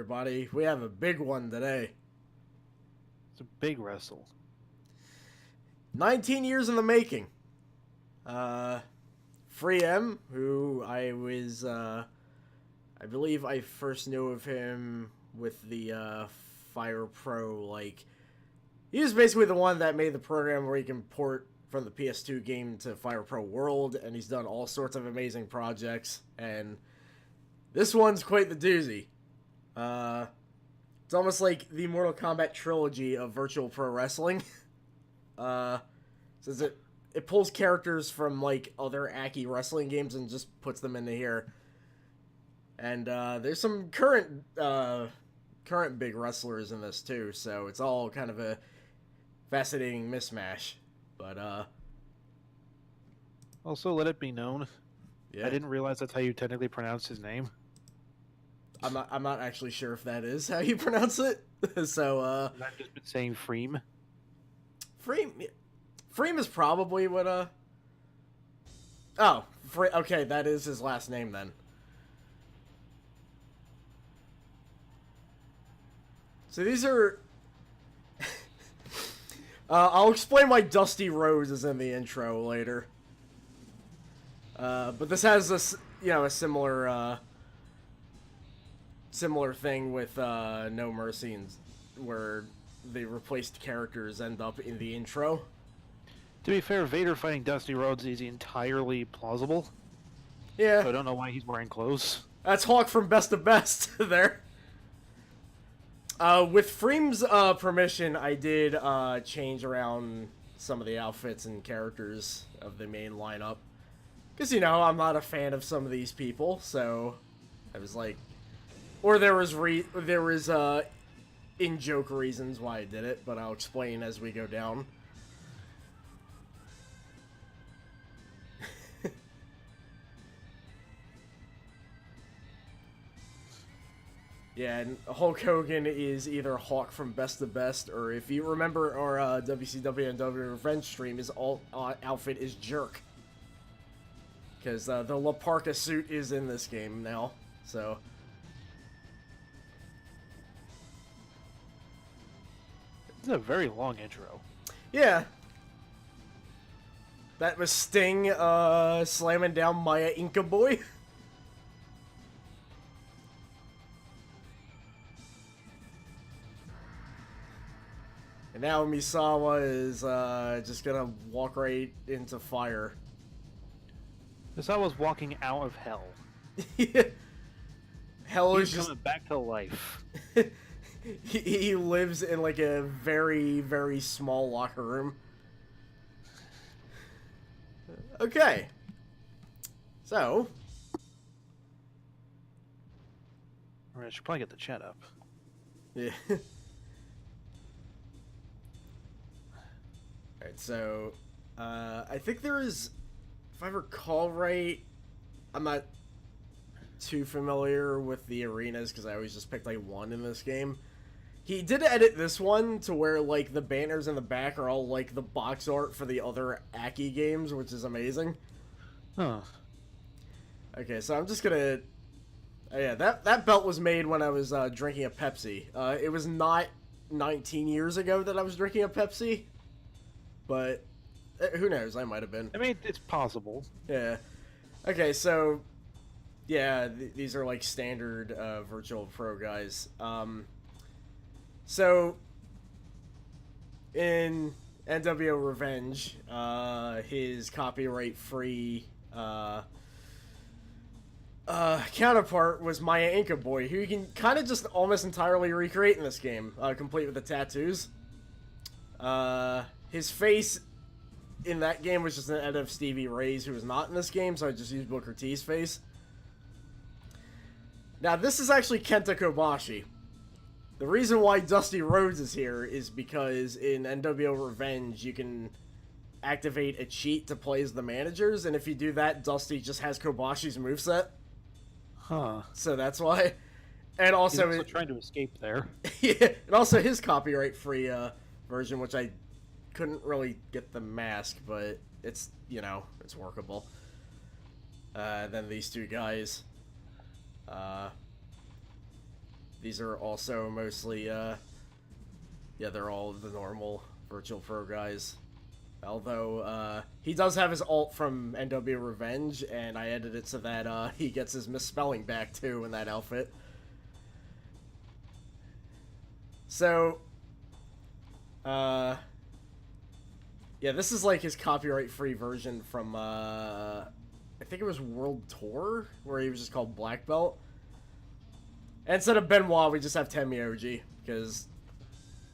everybody. We have a big one today. It's a big wrestle. 19 years in the making. Freem, who I believe I first knew of him with the Fire Pro, like, he was basically the one that made the program where you can port from the PS2 game to Fire Pro World, and he's done all sorts of amazing projects, and this one's quite the doozy. It's almost like the Mortal Kombat trilogy of virtual pro wrestling. Since it pulls characters from, like, other Aki wrestling games and just puts them into here. And there's some current big wrestlers in this too, so it's all kind of a fascinating mismatch. But Also, let it be known, yeah, I didn't realize that's how you technically pronounce his name. I'm not actually sure if that is how you pronounce it. So I've just been saying Freem. Freem is probably what okay, that is his last name then. So these are I'll explain why Dusty Rhodes is in the intro later. But this has a similar thing with No Mercy, where the replaced characters end up in the intro. To be fair, Vader fighting Dusty Rhodes is entirely plausible. Yeah. So I don't know why he's wearing clothes. That's Hawk from Best of Best there. With Freem's permission, I did change around some of the outfits and characters of the main lineup. Because, I'm not a fan of some of these people, so I was like... Or there was in-joke reasons why I did it, but I'll explain as we go down. Yeah, and Hulk Hogan is either Hawk from Best of Best, or if you remember our WCW and W Revenge stream, his outfit is Jerk. Because the La Parka suit is in this game now, so... This is a very long intro. Yeah. That was Sting slamming down Maya Inca Boy. And now Misawa is just gonna walk right into fire. Misawa's walking out of hell. Hell is He's just coming back to life. he lives in like a very, very small locker room. Okay. So. Alright, I should probably get the chat up. Yeah. Alright, so. I think there is. If I recall right, I'm not too familiar with the arenas because I always just picked like one in this game. He did edit this one to where like the banners in the back are all like the box art for the other Aki games, which is amazing. Huh. Okay, so I'm just gonna... yeah, that belt was made when I was drinking a Pepsi. It was not 19 years ago that I was drinking a Pepsi, but who knows? I might have been. I mean, it's possible. Yeah. Okay, so yeah, these are like standard Virtual Pro guys. So in NWO Revenge, his copyright-free counterpart was Maya Inca Boy, who you can kind of just almost entirely recreate in this game, complete with the tattoos. His face in that game was just an edit of Stevie Ray's, who was not in this game, so I just used Booker T's face. Now, this is actually Kenta Kobashi. The reason why Dusty Rhodes is here is because in NWO Revenge, you can activate a cheat to play as the managers, and if you do that, Dusty just has Kobashi's moveset. Huh. So that's why. And also... He's also trying to escape there. Yeah, and also his copyright-free version, which I couldn't really get the mask, but it's, it's workable. Then these two guys. These are also mostly, yeah, they're all the normal Virtual Pro guys. Although, he does have his alt from NW Revenge, and I edited it so that, he gets his misspelling back, too, in that outfit. So, yeah, this is like his copyright-free version from, I think it was World Tour, where he was just called Black Belt. And instead of Benoit, we just have Temioji, because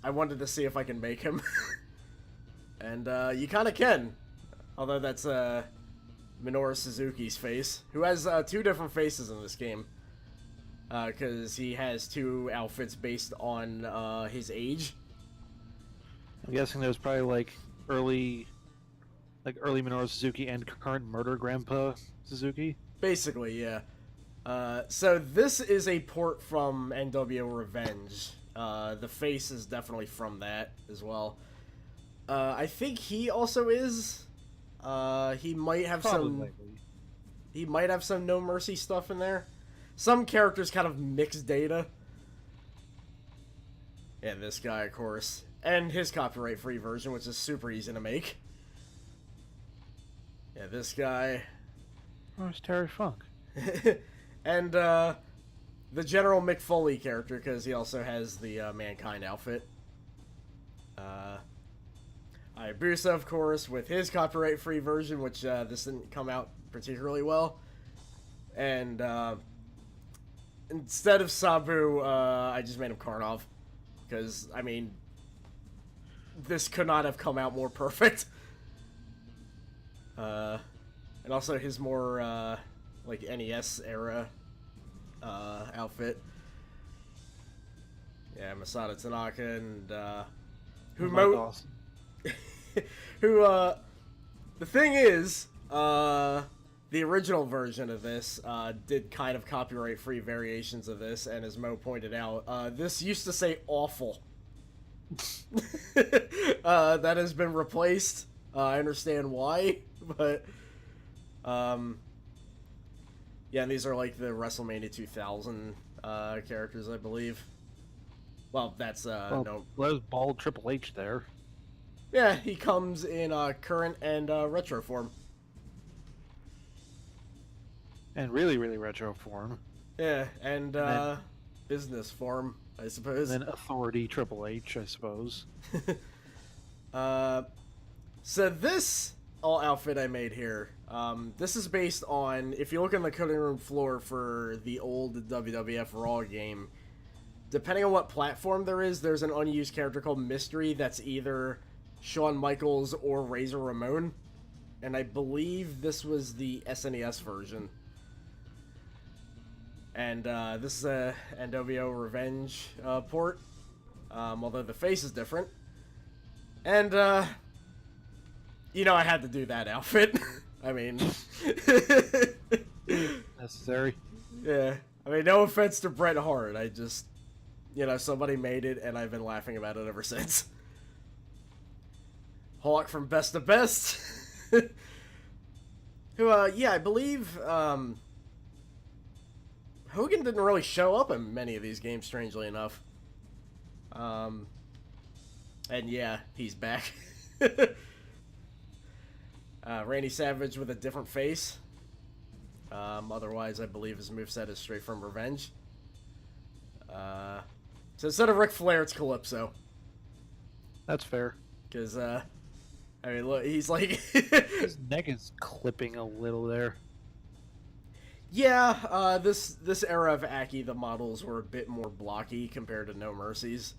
I wanted to see if I can make him. And, you kind of can. Although that's, Minoru Suzuki's face, who has, 2 different faces in this game. Because he has 2 outfits based on, his age. I'm guessing there's probably, like, early Minoru Suzuki and current Murder Grandpa Suzuki. Basically, yeah. So this is a port from NW Revenge. The face is definitely from that as well. I think he also is. He might have Probably. He might have some No Mercy stuff in there. Some characters kind of mix data. And this guy, of course. And his copyright-free version, which is super easy to make. Yeah, this guy. Oh, it's Terry Funk. And, the General Mick Foley character, because he also has the, Mankind outfit. Hayabusa, of course, with his copyright-free version, which, this didn't come out particularly well. And, instead of Sabu, I just made him Karnov. Because, I mean, this could not have come out more perfect. And also his more, like, NES era, outfit. Yeah, Masato Tanaka and, Awesome. who, the thing is, the original version of this, did kind of copyright-free variations of this, and as Mo pointed out, this used to say awful. That has been replaced. I understand why, but, yeah, and these are like the WrestleMania 2000, characters, I believe. Well, that's, no... Well, there's bald Triple H there. Yeah, he comes in, current and, retro form. And really, really retro form. Yeah, and, business form, I suppose. And then Authority Triple H, I suppose. So this all outfit I made here, this is based on, if you look on the cutting room floor for the old WWF Raw game, depending on what platform there is, there's an unused character called Mystery that's either Shawn Michaels or Razor Ramon. And I believe this was the SNES version. And this is a NWO Revenge port, although the face is different. And, you know, I had to do that outfit. I mean... Necessary. Yeah. I mean, no offense to Bret Hart, I just... You know, somebody made it, and I've been laughing about it ever since. Hawk from Best of Best. Who, yeah, I believe, Hogan didn't really show up in many of these games, strangely enough. And yeah, he's back. Randy Savage with a different face. Otherwise, I believe his moveset is straight from Revenge. So instead of Ric Flair, it's Calypso. That's fair. Because, I mean, look, he's like... His neck is clipping a little there. Yeah, this era of Aki, the models were a bit more blocky compared to No Mercies.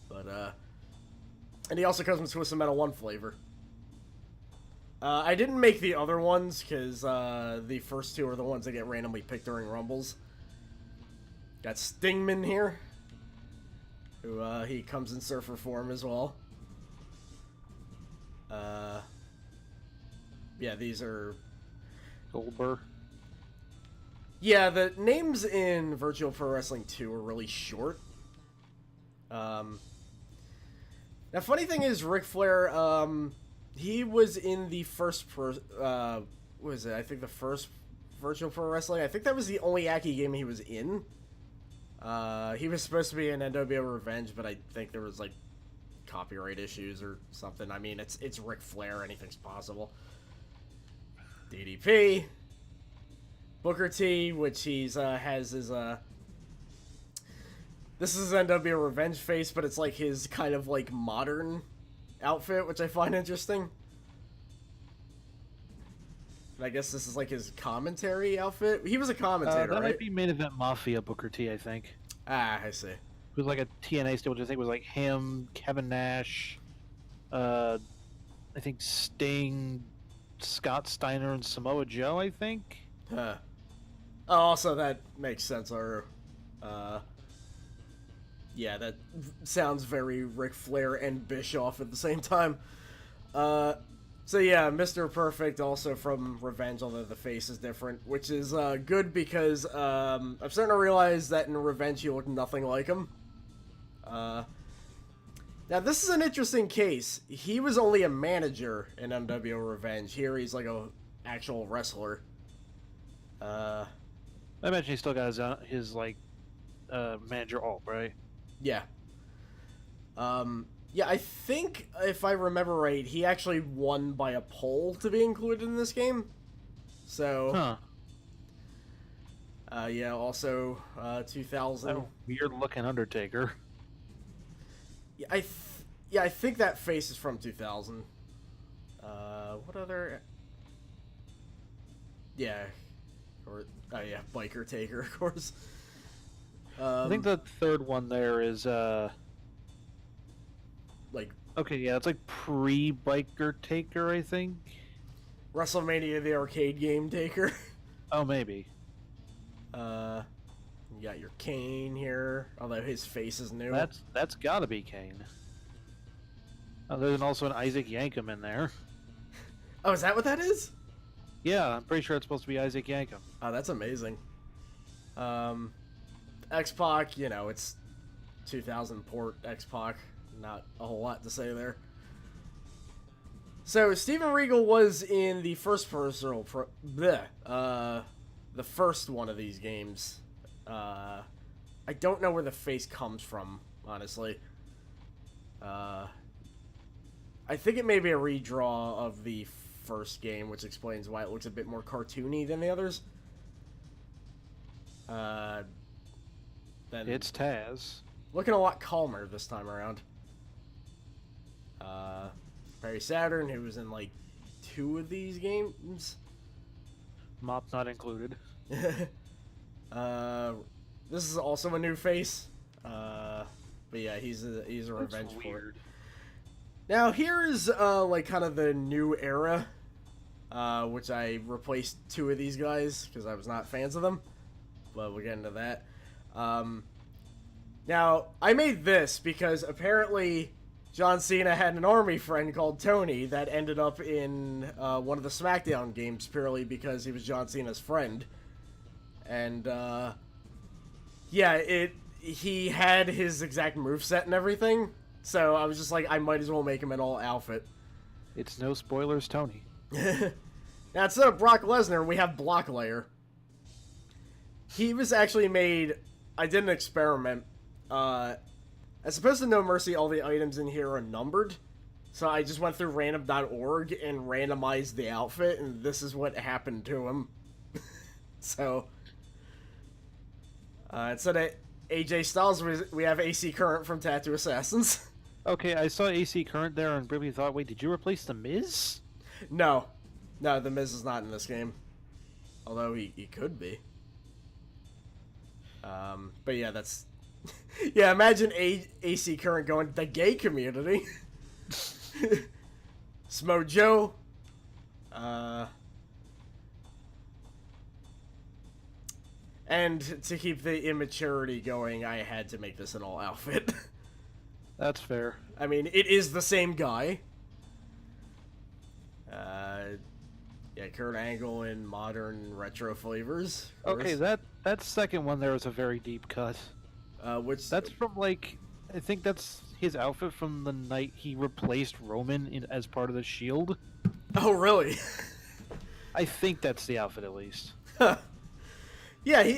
But, and he also comes with Twisted Metal 1 flavor. I didn't make the other ones, because, the first 2 are the ones that get randomly picked during Rumbles. Got Stingman here, who, he comes in Surfer form as well. Yeah, these are... Goldberg. Yeah, the names in Virtual Pro Wrestling 2 are really short. The funny thing is, Ric Flair, he was in the first what was it? I think the first Virtual Pro Wrestling. I think that was the only Aki game he was in. He was supposed to be in NWO Revenge, but I think there was like copyright issues or something. I mean, it's Ric Flair. Anything's possible. DDP. Booker T, which he's has his this is his NWO Revenge face, but it's like his kind of like modern outfit, which I find interesting. And I guess this is like his commentary outfit. He was a commentator, that right? might be Main Event Mafia Booker T, I think. Ah, I see. It was like a TNA still, which I think was like him, Kevin Nash, I think Sting, Scott Steiner, and Samoa Joe, I think. Huh. Oh, also, that makes sense. Yeah, that sounds very Ric Flair and Bischoff at the same time. So yeah, Mr. Perfect also from Revenge, although the face is different, which is good because I'm starting to realize that in Revenge he looked nothing like him. Now this is an interesting case. He was only a manager in NWO Revenge. Here he's like a actual wrestler. I imagine he still got his like manager alt, right? Yeah. Yeah, I think, if I remember right, he actually won by a poll to be included in this game. So... Huh. Yeah, also, 2000... That weird-looking Undertaker. Yeah, I think that face is from 2000. What other... Yeah. Oh yeah, Biker Taker, of course. I think the third one there is, like... Okay, yeah, it's like pre-Biker Taker, I think? WrestleMania, the arcade game Taker. Oh, maybe. You got your Kane here, although his face is new. That's gotta be Kane. Oh, there's also an Isaac Yankem in there. Oh, is that what that is? Yeah, I'm pretty sure it's supposed to be Isaac Yankem. Oh, that's amazing. X-Pac, you know, it's 2000 port X-Pac. Not a whole lot to say there. So, Steven Regal was in the first personal... the first one of these games. I don't know where the face comes from, honestly. I think it may be a redraw of the first game, which explains why it looks a bit more cartoony than the others. Then It's Taz. looking a lot calmer this time around. Perry Saturn, who was in like 2 of these games. Mop not included. This is also a new face. But yeah, he's a revenge for it. Now here's like kind of the new era, which I replaced 2 of these guys because I was not fans of them. But we'll get into that. Now I made this because apparently John Cena had an army friend called Tony that ended up in one of the SmackDown games purely because he was John Cena's friend. And, yeah, he had his exact moveset and everything, so I was just like, I might as well make him an all outfit. It's no spoilers, Tony. Now, instead of Brock Lesnar, we have Block Layer. He was actually made... I did an experiment. As opposed to No Mercy, all the items in here are numbered. So I just went through random.org and randomized the outfit, and this is what happened to him. So... instead of AJ Styles, we have AC Current from Tattoo Assassins. Okay, I saw AC Current there and briefly thought, wait, did you replace The Miz? No, The Miz is not in this game. Although he could be. But yeah, that's... yeah, imagine AC Current going, the gay community. Smo Joe. And to keep the immaturity going, I had to make this an all outfit. That's fair. I mean, it is the same guy. Yeah, Kurt Angle in modern retro flavors. Okay, that second one there was a very deep cut. Which That's from, like, I think that's his outfit from the night he replaced Roman as part of the Shield. Oh, really? I think that's the outfit, at least. Yeah,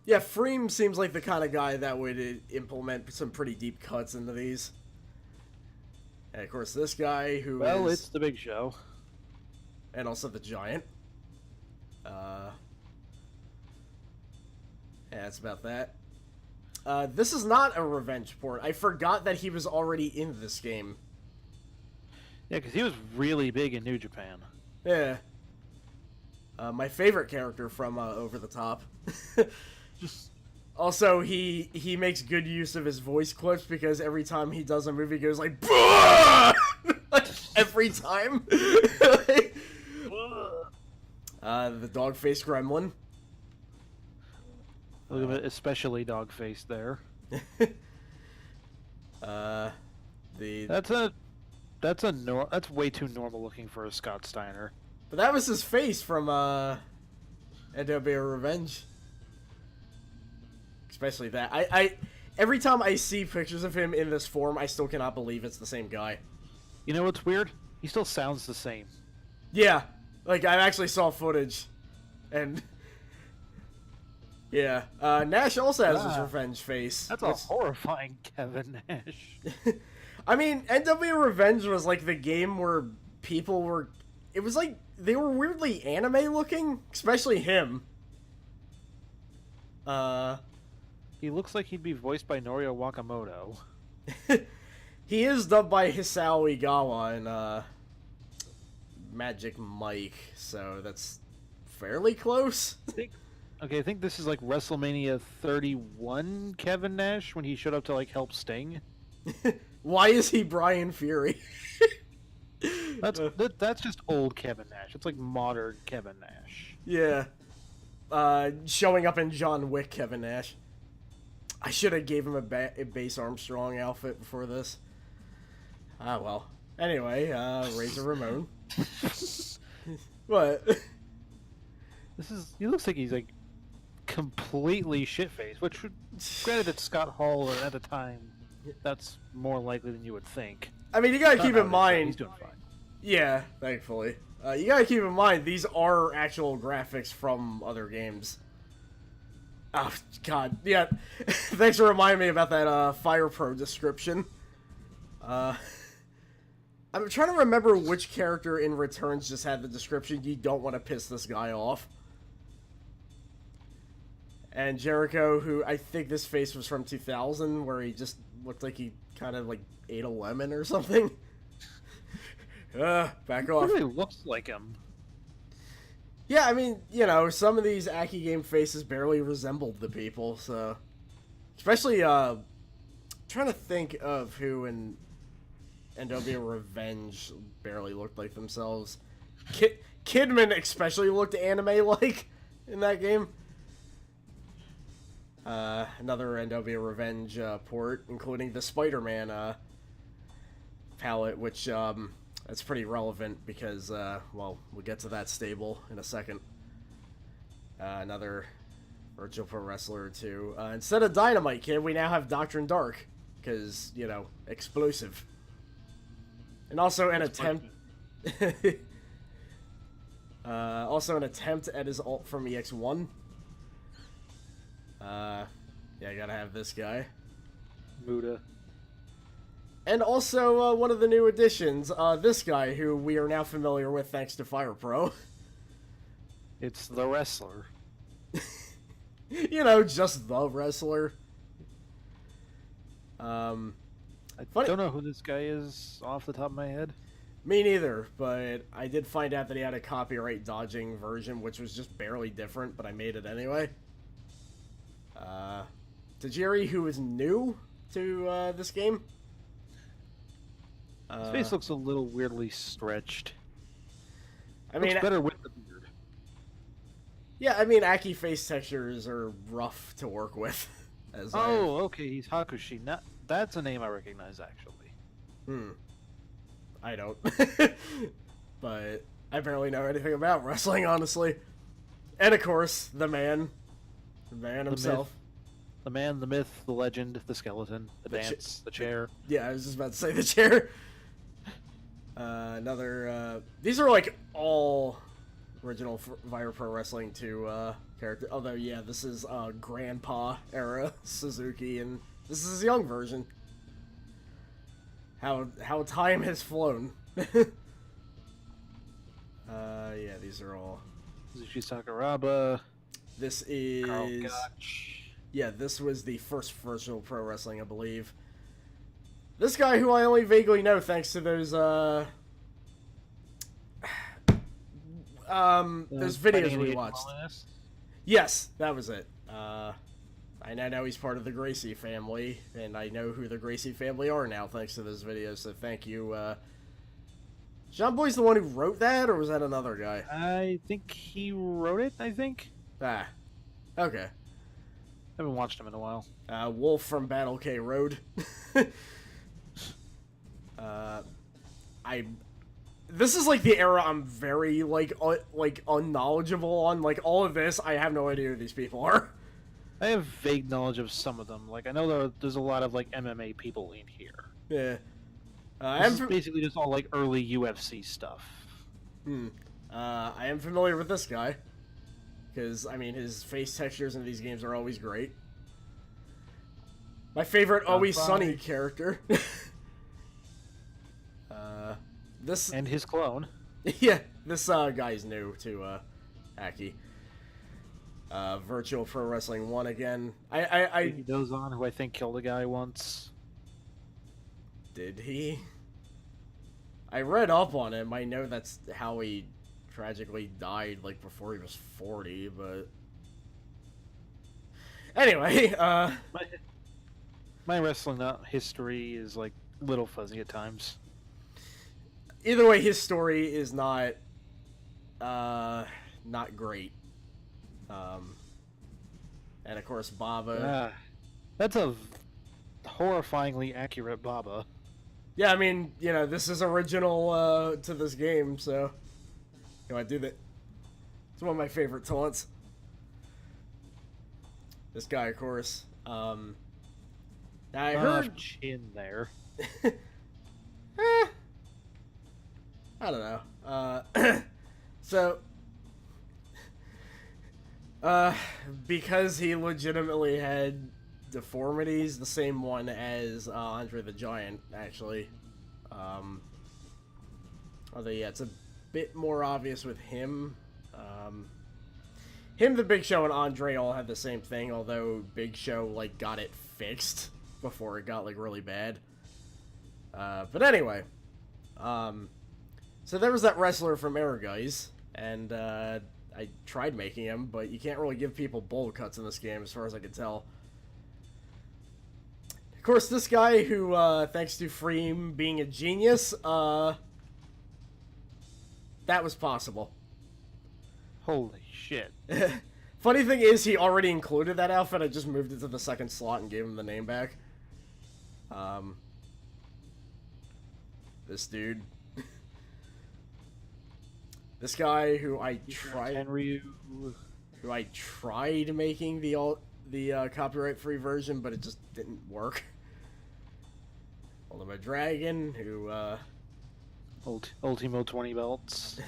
Yeah, Freem seems like the kind of guy that would implement some pretty deep cuts into these. And of course, this guy who Well, is... it's the Big Show. And also the Giant. Yeah, that's about that. This is not a revenge port. I forgot that he was already in this game. Yeah, because he was really big in New Japan. Yeah. My favorite character from Over the Top. Also, he makes good use of his voice clips because every time he does a movie, he goes like, "Bah!" Like, every time. The dog-faced gremlin. Look at it, especially dog-faced there. That's way too normal looking for a Scott Steiner. But that was his face from NWO Revenge. Especially that. I every time I see pictures of him in this form, I still cannot believe it's the same guy. You know what's weird? He still sounds the same. Yeah. Like, I actually saw footage. And... yeah. Nash also has his revenge face. That's a horrifying Kevin Nash. I mean, NWO Revenge was like the game where people were... It was like, they were weirdly anime looking. Especially him. He looks like he'd be voiced by Norio Wakamoto. He is dubbed by Hisao Igawa in Magic Mike, so that's fairly close. I think this is like WrestleMania 31 Kevin Nash when he showed up to like help Sting. Why is he Brian Fury? That's just old Kevin Nash. It's like modern Kevin Nash. Yeah. Showing up in John Wick Kevin Nash. I should have gave him a Base Armstrong outfit before this. Ah, well. Anyway, Razor Ramon. What? He looks like he's like completely shit-faced, which would, granted it's Scott Hall, and at the time, that's more likely than you would think. I mean, you gotta keep in mind... He's doing fine. Yeah, thankfully. You gotta keep in mind, these are actual graphics from other games. Oh, God. Yeah. Thanks for reminding me about that Fire Pro description. I'm trying to remember which character in Returns just had the description, "You don't want to piss this guy off." And Jericho, who I think this face was from 2000, where he just looked like he kind of like ate a lemon or something. Back off. It really looks like him. Yeah, I mean, you know, some of these Aki game faces barely resembled the people, so... Especially, trying to think of who in NWO Revenge barely looked like themselves. Kidman especially looked anime-like in that game. Another NWO Revenge port, including the Spider-Man palette, which... that's pretty relevant because, well, we'll get to that stable in a second. Another Virtual Pro Wrestler or two. Instead of Dynamite Kid, we now have Doctrine Dark. Because, you know, explosive. And also an attempt... also an attempt at his ult from EX1. Yeah, I gotta have this guy. Muda. And also, one of the new additions, this guy, who we are now familiar with thanks to Fire Pro. It's the wrestler. You know, just the wrestler. I don't know who this guy is off the top of my head. Me neither, but I did find out that he had a copyright dodging version, which was just barely different, but I made it anyway. Tajiri, who is new to this game. His face looks a little weirdly stretched. I mean, looks better with the beard. Yeah, I mean, Aki face textures are rough to work with. Okay, he's Hakushi. That's a name I recognize, actually. I don't. But I barely know anything about wrestling, honestly. And of course, the man. The man himself. The man, the myth, the legend, the skeleton, the dance, the chair. Yeah, I was just about to say the chair. These are like all original Fire Pro Wrestling 2 character. Although, yeah, this is Grandpa era Suzuki, and this is his young version. How time has flown. Yeah, these are all. Zushi Sakuraba. This is. Carl Gotch. Yeah, this was the first Virtual Pro Wrestling, I believe. This guy, who I only vaguely know thanks to those those videos we watched. Yes, that was it. I now know he's part of the Gracie family, and I know who the Gracie family are now thanks to those videos, so thank you. John Boy's the one who wrote that, or was that another guy? I think he wrote it, I think. Ah, okay. I haven't watched him in a while. Wolf from Battle K Road. This is like the era I'm very like unknowledgeable on. Like all of this, I have no idea who these people are. I have vague knowledge of some of them. Like I know there's a lot of like MMA people in here. Yeah. This is basically just all like early UFC stuff. I am familiar with this guy because I mean his face textures in these games are always great. My favorite Always Sunny character. This and his clone. Yeah, this guy's new to Aki. Virtual Pro Wrestling 1 again. He goes on, who I think killed a guy once. Did he? I read up on him. I know that's how he tragically died, like before he was 40. But anyway, my wrestling history is like a little fuzzy at times. Either way, his story is not great. And of course, Baba. That's a horrifyingly accurate Baba. Yeah, I mean, you know, this is original to this game, so you know, I do that. It's one of my favorite taunts. This guy, of course. I heard chin there. I don't know. So, because he legitimately had deformities, the same one as Andre the Giant, actually. Although, yeah, it's a bit more obvious with him. Him, the Big Show, and Andre all had the same thing, although Big Show, like, got it fixed before it got, like, really bad. But anyway, so there was that wrestler from Guys, and I tried making him, but you can't really give people bowl cuts in this game, as far as I can tell. Of course, this guy who, thanks to Freem being a genius, that was possible. Holy shit. Funny thing is, he already included that outfit, I just moved it to the second slot and gave him the name back. This dude. This guy who I tried making the copyright-free version, but it just didn't work. Ultimate Dragon, who Ultimo 20 belts.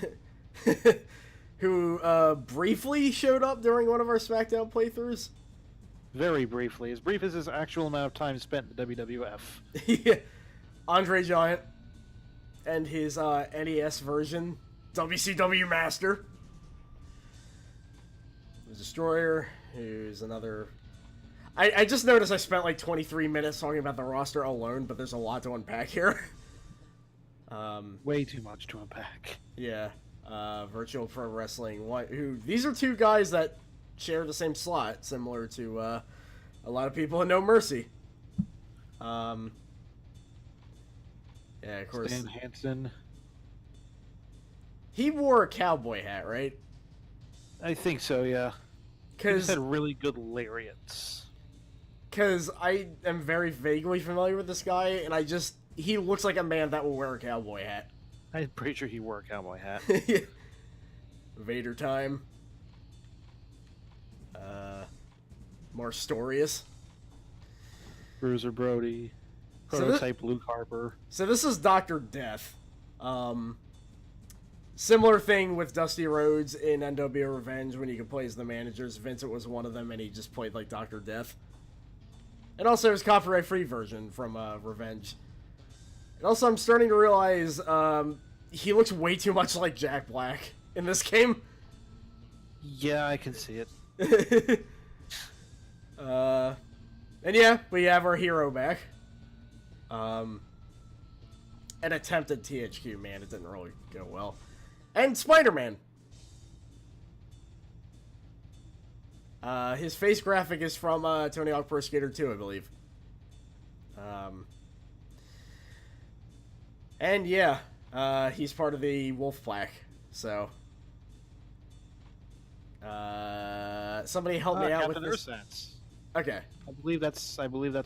Who briefly showed up during one of our SmackDown playthroughs. Very briefly, as brief as his actual amount of time spent in the WWF. Yeah, Andre Giant and his NES version. WCW Master. The Destroyer, who's another... I just noticed I spent like 23 minutes talking about the roster alone, but there's a lot to unpack here. Way too much to unpack. Yeah. Virtual Pro Wrestling. These are two guys that share the same slot, similar to a lot of people in No Mercy. Yeah, of course. Stan Hansen. He wore a cowboy hat, right? I think so, yeah. He Because had really good lariats. Because I am very vaguely familiar with this guy, and he looks like a man that will wear a cowboy hat. I'm pretty sure he wore a cowboy hat. Vader time. Marstorius. Bruiser Brody. Prototype Luke Harper. So this is Dr. Death. Similar thing with Dusty Rhodes in NWO Revenge when you could play as the managers. Vincent was one of them, and he just played like Dr. Death. And also his copyright-free version from Revenge. And also, I'm starting to realize he looks way too much like Jack Black in this game. Yeah, I can see it. And yeah, we have our hero back. An attempted THQ, man, it didn't really go well. And Spider-Man. His face graphic is from Tony Hawk Pro Skater 2, I believe. And yeah, he's part of the Wolf Pack, so... somebody help me out Captain with this. Ursats. Okay. I believe that's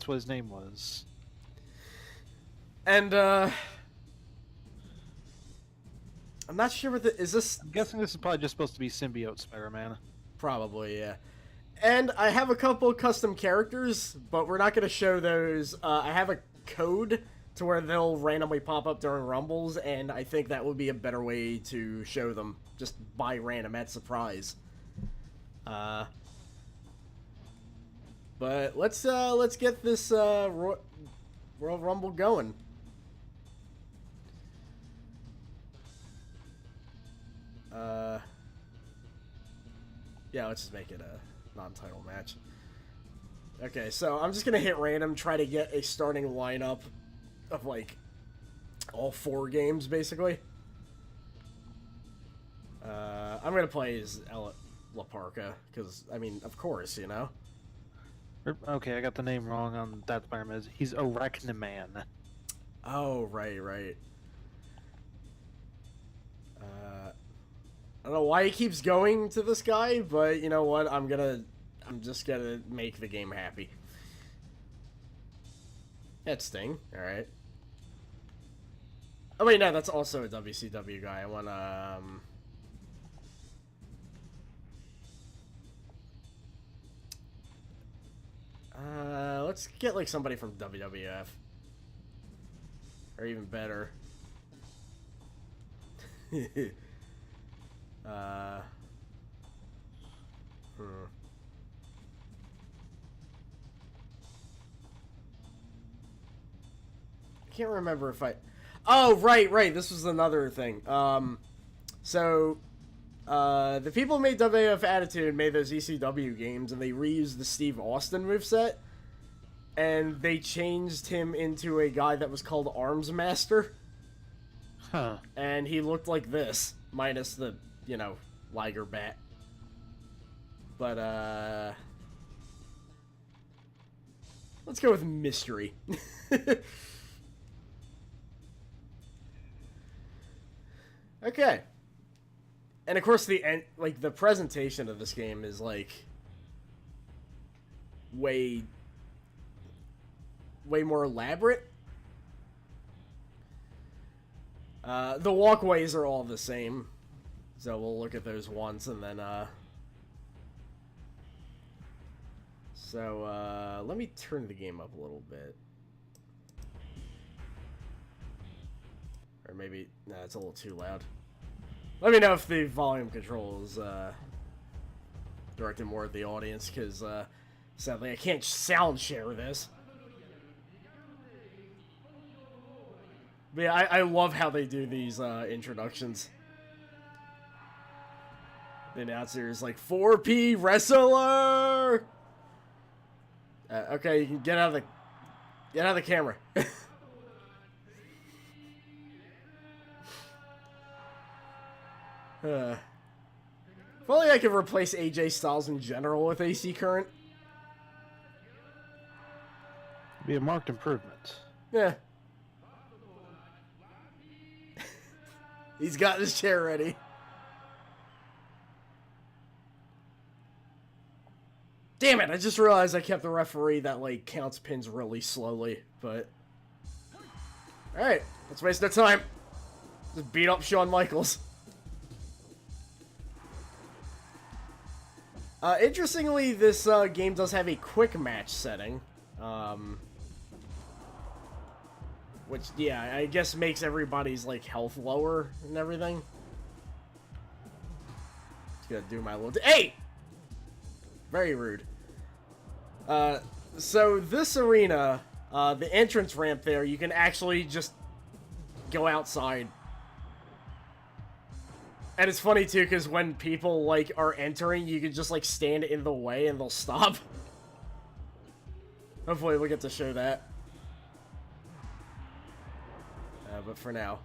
what his name was. And I'm not sure what is this. I'm guessing this is probably just supposed to be Symbiote Spider-Man. Probably, yeah. And I have a couple custom characters, but we're not going to show those. I have a code to where they'll randomly pop up during Rumbles, and I think that would be a better way to show them, just by random at surprise. But let's get this Royal Rumble going. Yeah, let's just make it a non-title match. Okay, so I'm just gonna hit random, try to get a starting lineup of like all 4 games, basically. I'm gonna play as La Parka, because, I mean, of course, you know? Okay, I got the name wrong on that Spider-Man. He's Arachnaman. Oh, right. I don't know why he keeps going to this guy, but you know what? I'm just gonna make the game happy. That's Sting, alright. Oh wait, no, that's also a WCW guy. I want, let's get like somebody from WWF. Or even better. I can't remember if I... Oh, right. This was another thing. The people who made WWF Attitude made those ECW games, and they reused the Steve Austin moveset, and they changed him into a guy that was called Arms Master. Huh. And he looked like this, minus the, you know, Liger bat. But, let's go with Mystery. Okay. And of course the presentation of this game is like way more elaborate. The walkways are all the same, so we'll look at those once and then let me turn the game up a little bit. Or maybe, nah, it's a little too loud. Let me know if the volume control is directed more at the audience, because sadly I can't sound share this. But yeah, I love how they do these introductions. The announcer is like, 4P Wrestler! Okay, you can get out of the camera. If only I could replace AJ Styles in general with AC Current. Be a marked improvement. Yeah. He's got his chair ready. Damn it, I just realized I kept the referee that, like, counts pins really slowly, but... Alright, let's waste no time. Just beat up Shawn Michaels. Interestingly, this game does have a quick match setting. Which, yeah, I guess makes everybody's, like, health lower and everything. gonna do my little... Hey! Very rude. So this arena, the entrance ramp there, you can actually just go outside. And it's funny, too, because when people, like, are entering, you can just, like, stand in the way and they'll stop. Hopefully we'll get to show that. But for now.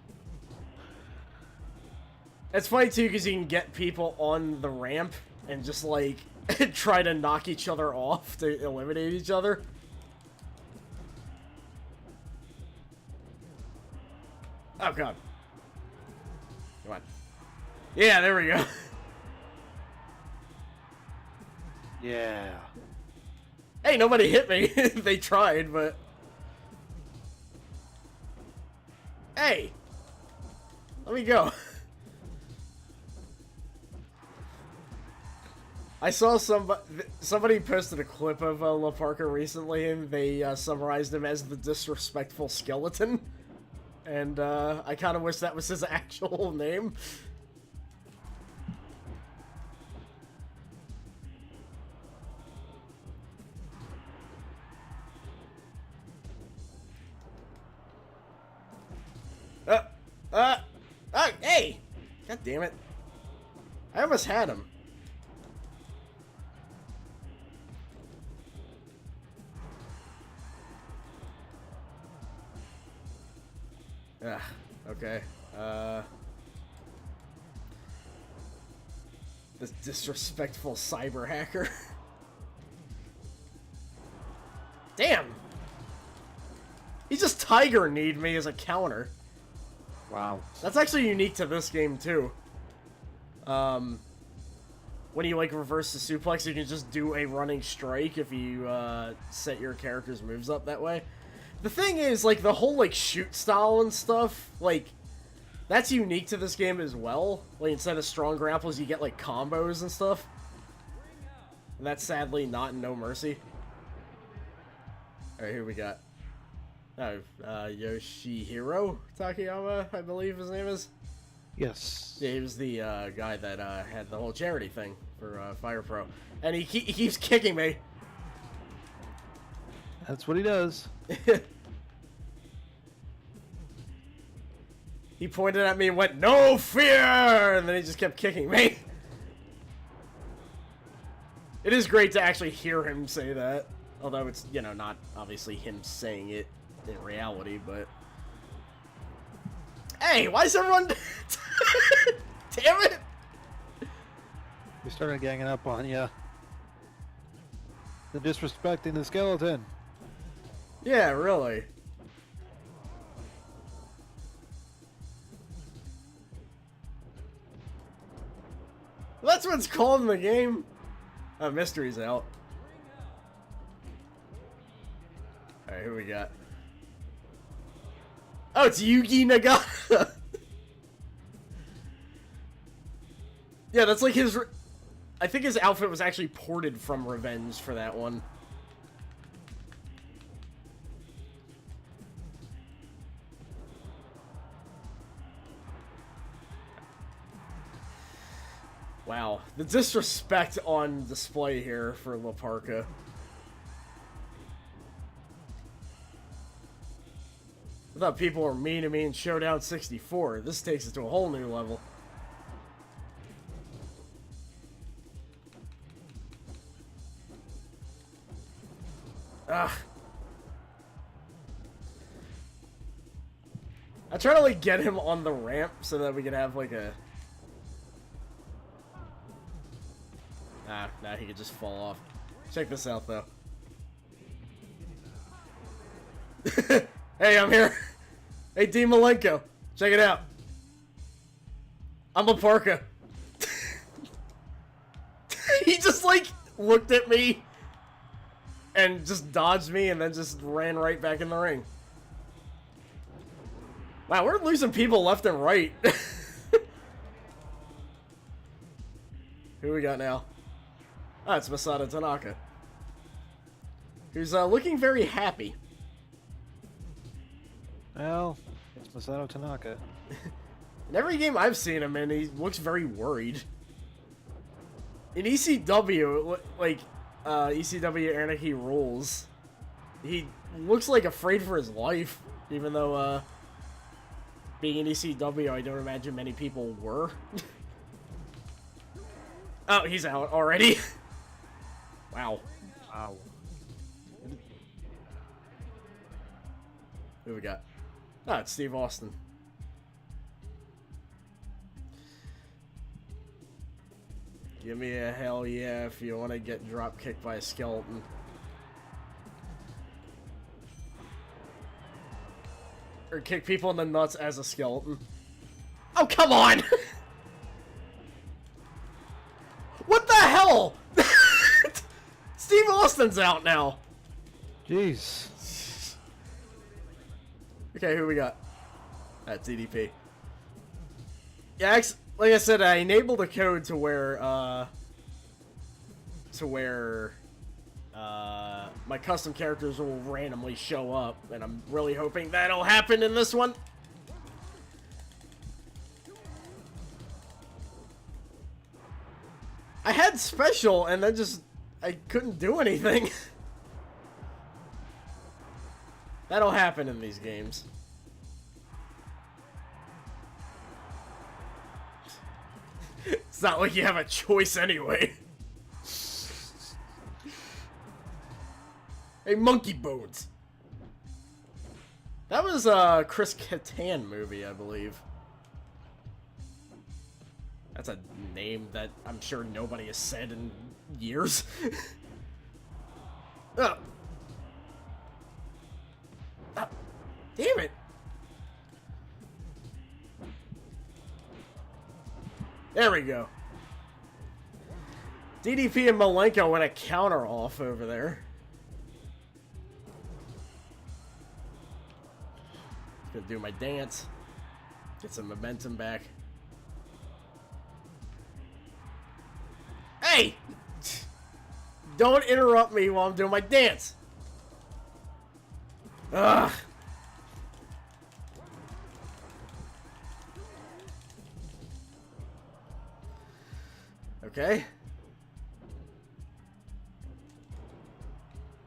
It's funny, too, because you can get people on the ramp and just, like, try to knock each other off to eliminate each other. Oh, God. Come on. Yeah, there we go. Yeah. Hey, nobody hit me. They tried, but... Hey! Let me go. I saw somebody posted a clip of La Parka recently, and they summarized him as the disrespectful skeleton. And I kind of wish that was his actual name. Hey! God damn it. I almost had him. Okay. This disrespectful cyber hacker. Damn! He just tiger kneed me as a counter. Wow. That's actually unique to this game, too. When you, like, reverse the suplex, you can just do a running strike if you, set your character's moves up that way. The thing is, like, the whole, like, shoot style and stuff, like, that's unique to this game as well. Like, instead of strong grapples, you get, like, combos and stuff. And that's sadly not in No Mercy. Alright, here we got... Oh, Yoshihiro Takayama, I believe his name is. Yes. Yeah, he was the guy that had the whole charity thing for Fire Pro. And he keeps kicking me. That's what he does. He pointed at me and went, "No fear!" And then he just kept kicking me. It is great to actually hear him say that. Although it's, you know, not obviously him saying it in reality, but... Hey, why is everyone... Damn it! We started ganging up on you. They're disrespecting the skeleton. Yeah, really. Well, that's what it's called in the game. Mystery's out. Alright, who we got? Oh, it's Yugi Nagata! Yeah, that's like his... I think his outfit was actually ported from Revenge for that one. Wow, the disrespect on display here for La Parka. I thought people were mean to me in Showdown 64. This takes it to a whole new level. Ugh. I try to, like, get him on the ramp so that we can have, like, a... Nah, he could just fall off. Check this out, though. Hey, I'm here. Hey, D. Malenko. Check it out. I'm a Parka. He just, like, looked at me and just dodged me and then just ran right back in the ring. Wow, we're losing people left and right. Who we got now? Ah, it's Masato Tanaka. Who's looking very happy. Well, it's Masato Tanaka. In every game I've seen him in, he looks very worried. In ECW, like, ECW Anarchy Rules, he looks like afraid for his life, even though, being in ECW, I don't imagine many people were. Oh, he's out already. Wow. Wow. Who we got? Oh, it's Steve Austin. Give me a hell yeah if you want to get drop kicked by a skeleton. Or kick people in the nuts as a skeleton. Oh, come on! What the hell? Steve Austin's out now. Jeez. Okay, who we got? That's DDP. Yeah, like I said, I enabled a code to where, my custom characters will randomly show up, and I'm really hoping that'll happen in this one. I had special, and then I couldn't do anything. That'll happen in these games. It's not like you have a choice anyway. Hey, Monkey Bones. That was a Chris Kattan movie, I believe. That's a name that I'm sure nobody has said in years. Oh. Oh. Damn it. There we go. DDP and Malenko went a counter off over there. Gonna do my dance. Get some momentum back. Hey! Don't interrupt me while I'm doing my dance. Ugh. Okay.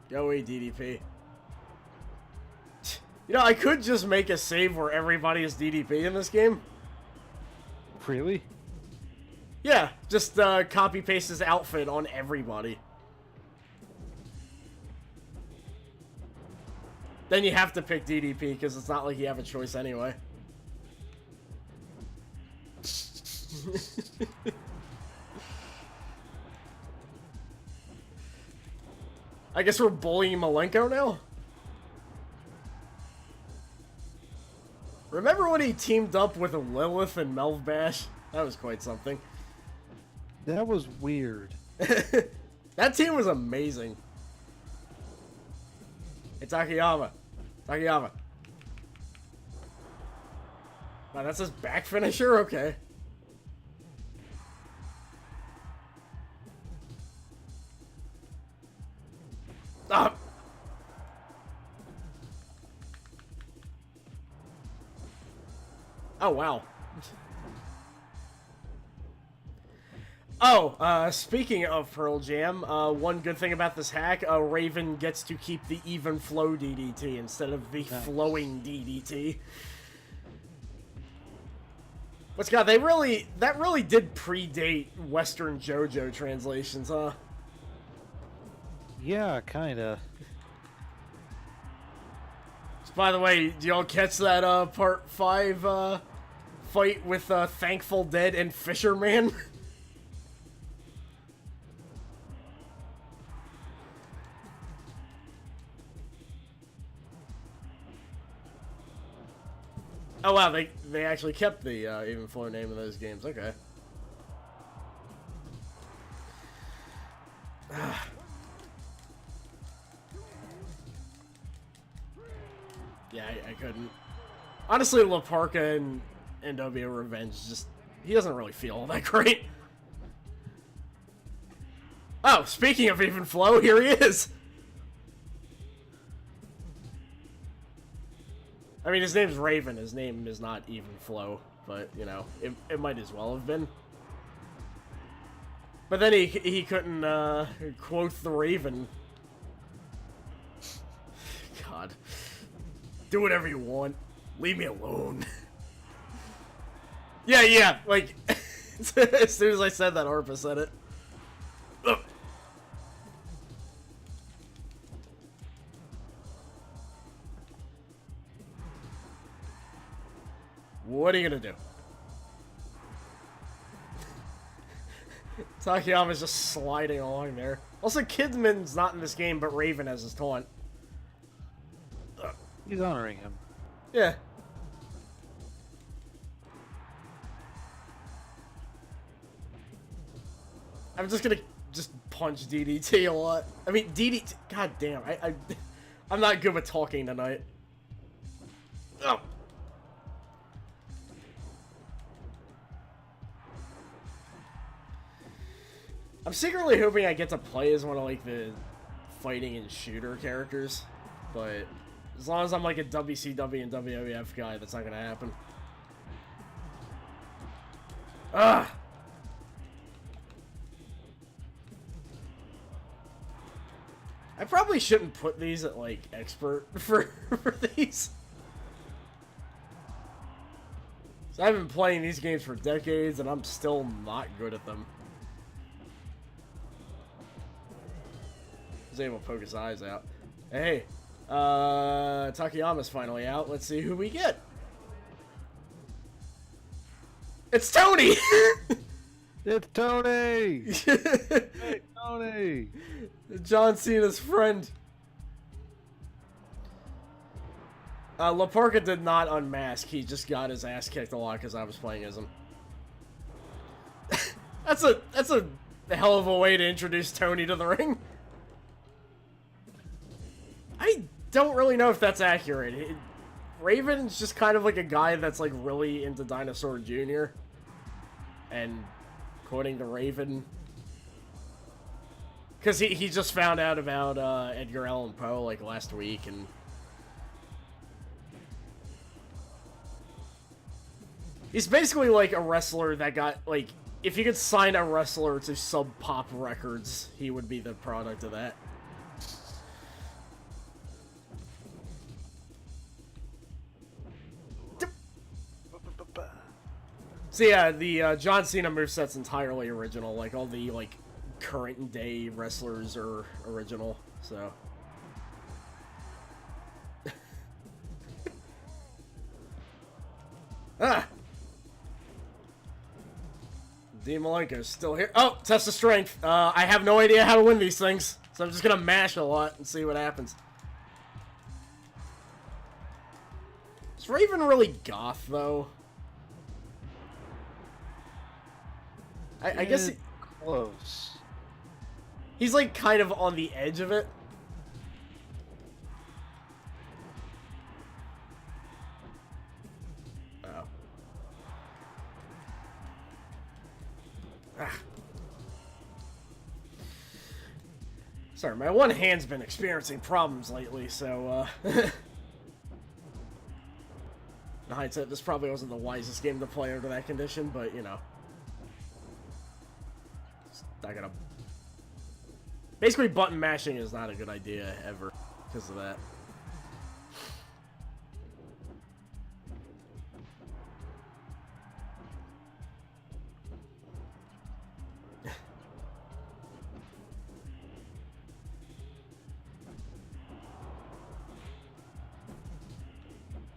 Go away, DDP. You know, I could just make a save where everybody is DDP in this game. Really? Yeah, just copy paste his outfit on everybody. Then you have to pick DDP because it's not like you have a choice anyway. I guess we're bullying Malenko now? Remember when he teamed up with Lilith and Melvstream? That was quite something. That was weird. That team was amazing. It's Akiyama. Akiyama. Wow, that's his back finisher? Okay. Stop! Oh, wow. Oh, speaking of Pearl Jam, one good thing about this hack, Raven gets to keep the even flow DDT instead of the flowing DDT. But Scott, that really did predate Western JoJo translations, huh? Yeah, kinda. So, by the way, do y'all catch that, part 5, fight with, Thankful Dead and Fisherman? Oh wow, they actually kept the even flow name of those games. Okay. Yeah, I couldn't. Honestly, La Parka and NWO Revenge just he doesn't really feel all that great. Oh, speaking of even flow, here he is. I mean, his name's Raven. His name is not Even Flow, but, you know, it might as well have been. But then he couldn't quote the Raven. God. Do whatever you want. Leave me alone. Yeah, like, as soon as I said that, Arpa said it. Ugh. What are you gonna do? Takayama's just sliding along there. Also, Kidman's not in this game, but Raven has his taunt. Ugh. He's honoring him. Yeah. I'm just gonna punch DDT a lot. I mean, DDT. God damn, I'm not good with talking tonight. Oh. I'm secretly hoping I get to play as one of like the fighting and shooter characters, but as long as I'm like a WCW and WWF guy, that's not gonna happen. Ah. I probably shouldn't put these at, like, expert for these. So I've been playing these games for decades, and I'm still not good at them. I was able to poke his eyes out. Hey, Takayama's finally out. Let's see who we get. It's Tony! It's Tony! Hey, Tony! John Cena's friend. La Parka did not unmask. He just got his ass kicked a lot because I was playing as him. That's a hell of a way to introduce Tony to the ring. I don't really know if that's accurate. Raven's just kind of like a guy that's like really into Dinosaur Jr. And quoting the Raven. Because he just found out about Edgar Allan Poe, like, last week, and... He's basically, like, a wrestler that got, like... If you could sign a wrestler to Sub Pop Records, he would be the product of that. So yeah, the John Cena moveset's entirely original, like, all the, like... current day wrestlers are original, so ah, Dean Malenko's still here. Oh, test of strength. I have no idea how to win these things, so I'm just gonna mash a lot and see what happens. Is Raven really goth though? I guess close. He's, like, kind of on the edge of it. Oh. Ah. Sorry, my one hand's been experiencing problems lately, so, in hindsight, this probably wasn't the wisest game to play under that condition, but, you know. Just not gonna... Basically, button mashing is not a good idea, ever, because of that.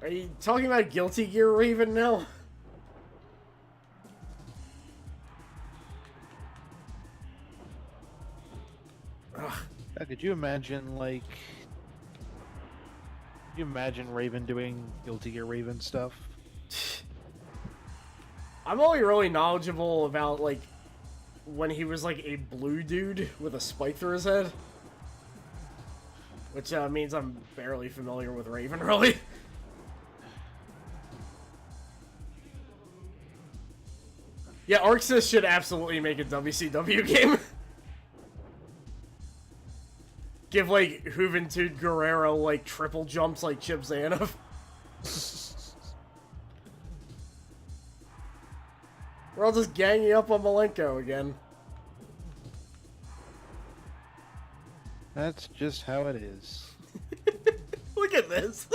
Are you talking about Guilty Gear Raven now? Yeah, could you imagine, like... Could you imagine Raven doing Guilty Gear Raven stuff? I'm only really knowledgeable about, like, when he was, like, a blue dude with a spike through his head. Which, means I'm barely familiar with Raven, really. Yeah, Arxis should absolutely make a WCW game. Give, like, Juventud Guerrero, like, triple jumps like Chip Zanoff. We're all just ganging up on Malenko again. That's just how it is. Look at this.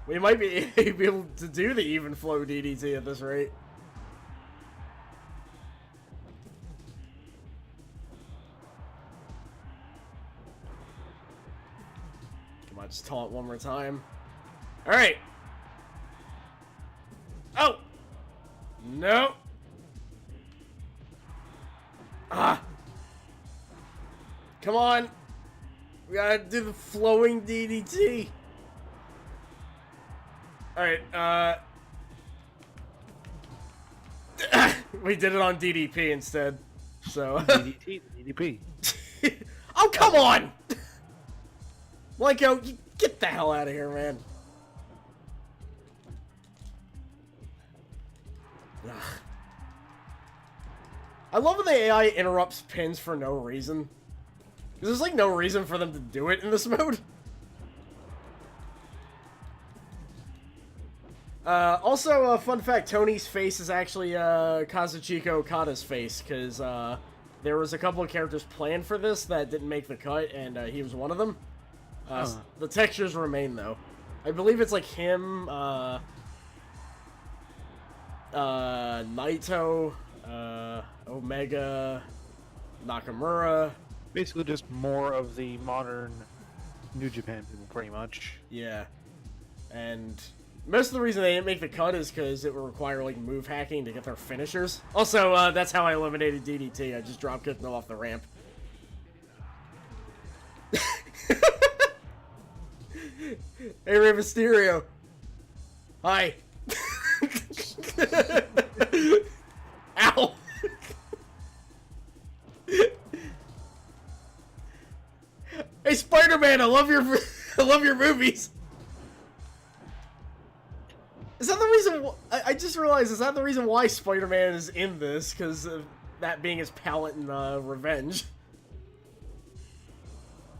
We might be able to do the even flow DDT at this rate. Come on, just taunt one more time. Alright. Oh! No! Ah! Come on! We gotta do the flowing DDT. Alright, we did it on DDP instead, so... DDT, DDP. Oh, come on! Blanco, get the hell out of here, man. Ugh. I love when the AI interrupts pins for no reason. Because there's, like, no reason for them to do it in this mode. Also, fun fact, Tony's face is actually, Kazuchika Okada's face, because, there was a couple of characters planned for this that didn't make the cut, and, he was one of them. The textures remain, though. I believe it's, like, him, Naito, Omega, Nakamura. Basically just more of the modern New Japan people, pretty much. Yeah. And... most of the reason they didn't make the cut is because it would require, like, move hacking to get their finishers. Also, that's how I eliminated DDT. I just drop kicked them off the ramp. Hey, Rey Mysterio. Hi. Ow. Hey, Spider-Man, I love your movies. Is that the reason? I just realized, is that the reason why Spider-Man is in this? Because of that being his palette in Revenge.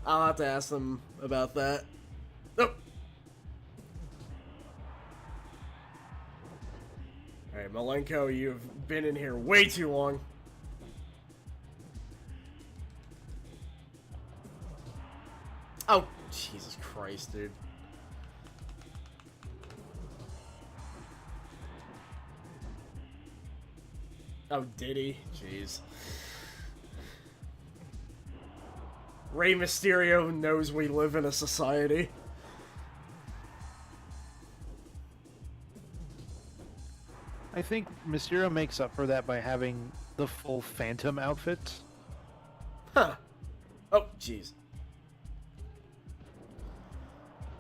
I'll have to ask them about that. Nope. Alright, Malenko, you've been in here way too long. Oh, Jesus Christ, dude. Oh, did he? Jeez. Rey Mysterio knows we live in a society. I think Mysterio makes up for that by having the full Phantom outfit. Huh. Oh, jeez.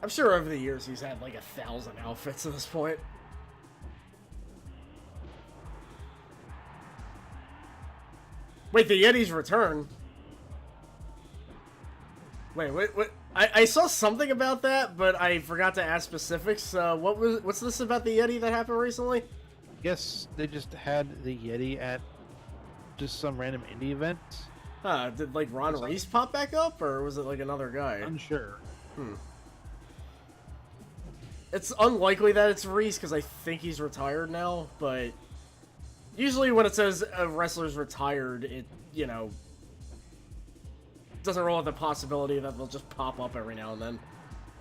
I'm sure over the years he's had like 1,000 outfits at this point. Wait, the Yeti's return? Wait, what? I saw something about that, but I forgot to ask specifics. What's this about the Yeti that happened recently? Yes, they just had the Yeti at just some random indie event. Huh, did like Ron Reese pop back up, or was it like another guy? Unsure. It's unlikely that it's Reese, because I think he's retired now, but... usually when it says a wrestler's retired, it, you know, doesn't roll out the possibility that they'll just pop up every now and then.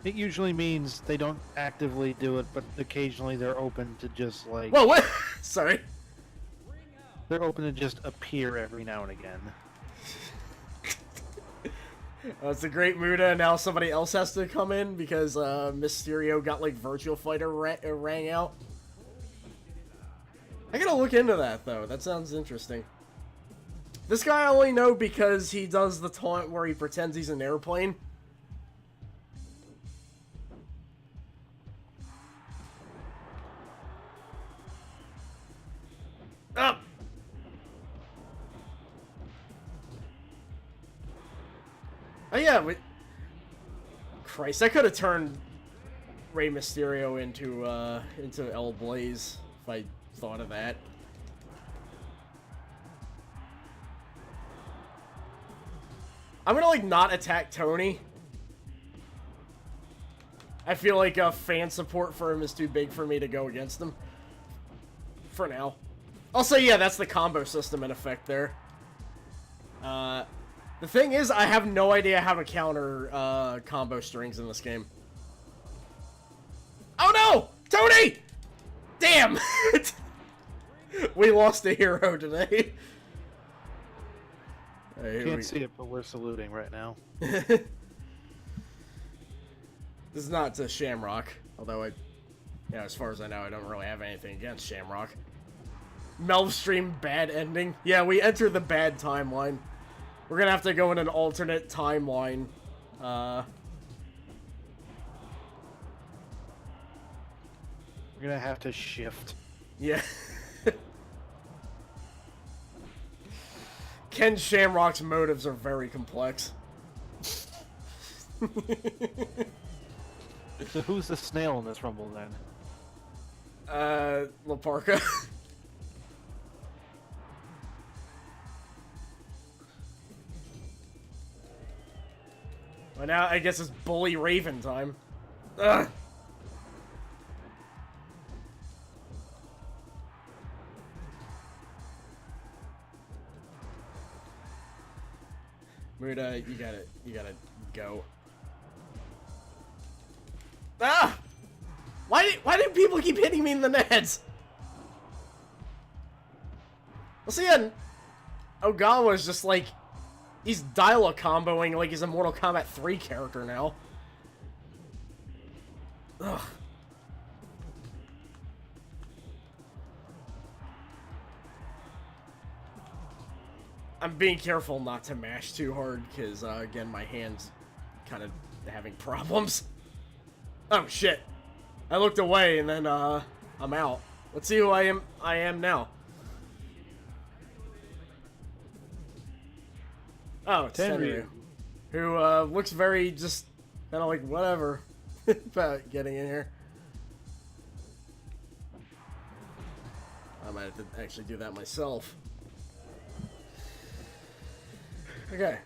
It usually means they don't actively do it, but occasionally they're open to just like... whoa, what? Sorry. They're open to just appear every now and again. It's a great Muda, and now somebody else has to come in because Mysterio got like Virtual Fighter rang out. I gotta look into that though. That sounds interesting. This guy I only know because he does the taunt where he pretends he's an airplane. Up. Oh yeah, Christ, I could have turned Rey Mysterio into El Blaze if I thought of that. I'm gonna like not attack Tony. I feel like fan support for him is too big for me to go against him. for now. Also, yeah, that's the combo system in effect there. The thing is, I have no idea how to counter combo strings in this game. Oh no! Tony! Damn! We lost a hero today. Can't see it, but we're saluting right now. This is not to Shamrock, although as far as I know, I don't really have anything against Shamrock. Melvstream bad ending. Yeah, we enter the bad timeline. We're gonna have to go in an alternate timeline. We're gonna have to shift. Yeah. Ken Shamrock's motives are very complex. So who's the snail in this rumble then? Laparca. Well, now I guess it's Bully Raven time. Ugh. Muda, you gotta go. Ah! Why did people keep hitting me in the nets? Well, see, Ogawa's just like, he's dialogue comboing like he's a Mortal Kombat 3 character now. Ugh. I'm being careful not to mash too hard, because, again, my hand's kind of having problems. Oh, shit. I looked away, and then, I'm out. Let's see who I am now. Oh, it's Tenryu. Who, looks very just, kind of like, whatever, about getting in here. I might have to actually do that myself. Okay.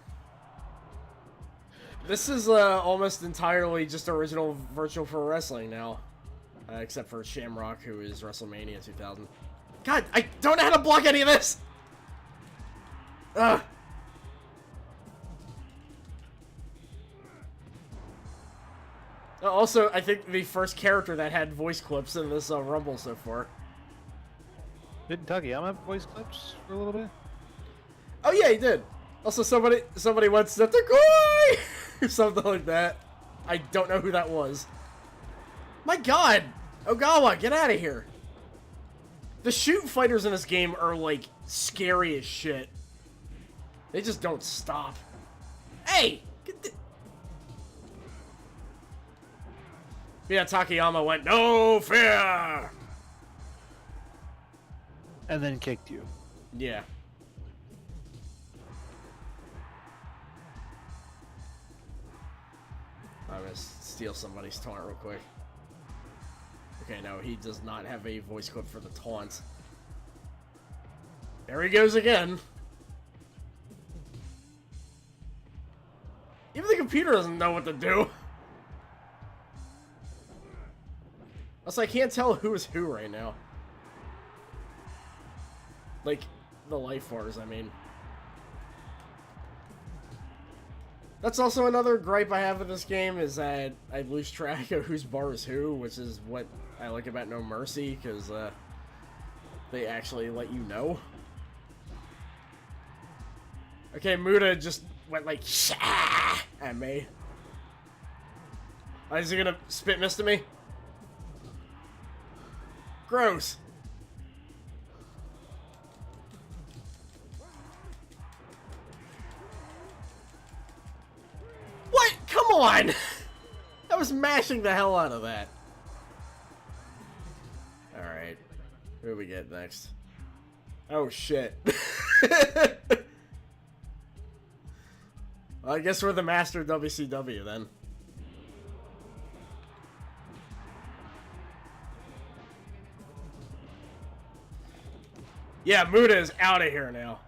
This is almost entirely just original Virtual Pro Wrestling now. Except for Shamrock, who is WrestleMania 2000. God, I don't know how to block any of this! Ugh. Also, I think the first character that had voice clips in this Rumble so far. Didn't Takayama have voice clips for a little bit? Oh yeah, he did. Also, somebody went Septakoi! Or something like that. I don't know who that was. My god! Ogawa, get out of here. The shoot fighters in this game are, like, scary as shit. They just don't stop. Hey! Yeah, Takayama went, no fear! And then kicked you. Yeah. I'm gonna steal somebody's taunt real quick. Okay, no, he does not have a voice clip for the taunt. There he goes again. Even the computer doesn't know what to do. Also, I can't tell who is who right now. Like, the life bars, I mean. That's also another gripe I have with this game, is that I lose track of whose bar is who, which is what I like about No Mercy, because they actually let you know. Okay, Muda just went like, Shah! At me. Is he gonna spit mist at me? Gross. What? Come on! I was mashing the hell out of that. Alright. Who do we get next? Oh, shit. Well, I guess we're the master WCW then. Yeah, Muda is out of here now.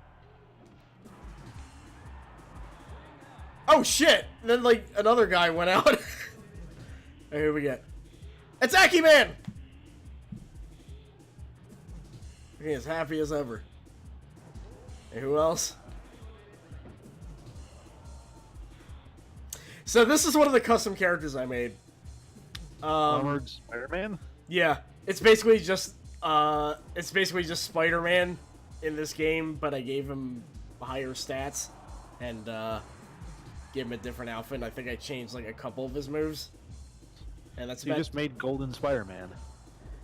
Oh shit! And then like another guy went out. Hey, who we get? It's Aki Man! Looking as happy as ever. And who else? So this is one of the custom characters I made. Armored Spider-Man? Yeah, it's basically just Spider-Man in this game, but I gave him higher stats and gave him a different outfit. And I think I changed like a couple of his moves. And that's You just made Golden Spider-Man.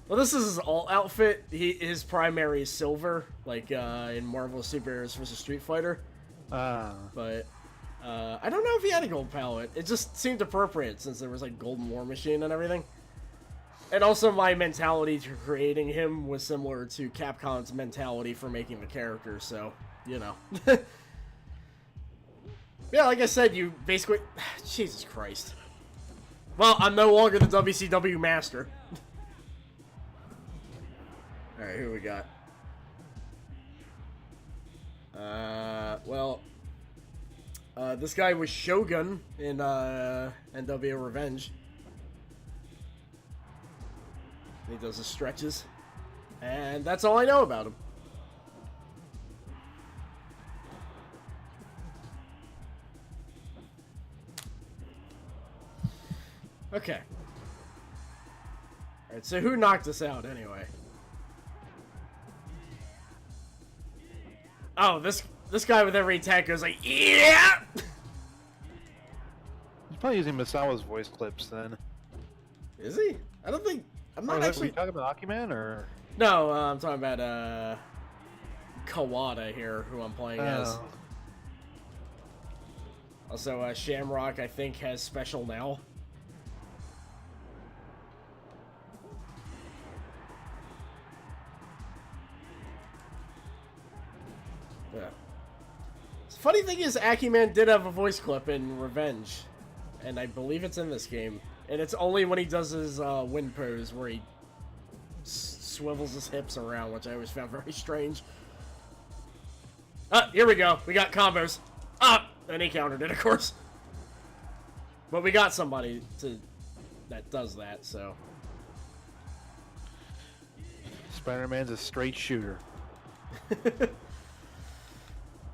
Well, this is his alt outfit. His primary is silver, like in Marvel Superheroes vs. Street Fighter. But I don't know if he had a gold palette. It just seemed appropriate since there was like Golden War Machine and everything. And also my mentality to creating him was similar to Capcom's mentality for making the character, so, you know. Yeah, like I said, you basically... Jesus Christ. Well, I'm no longer the WCW master. Alright, who we got? This guy was Shogun in NWO Revenge. He does his stretches. And that's all I know about him. Okay. Alright, so who knocked us out anyway? Oh, this guy with every attack goes like, yeah! He's probably using Misawa's voice clips then. Is he? I don't think... I'm not Were actually... you talking about Akiman, or...? No, I'm talking about, Kawada here, who I'm playing as. Also, Shamrock, I think, has special now. Yeah. The funny thing is, Akiman did have a voice clip in Revenge. And I believe it's in this game. And it's only when he does his, wind pose where he swivels his hips around, which I always found very strange. Here we go. We got combos. And he countered it, of course. But we got somebody that does that, so. Spider-Man's a straight shooter.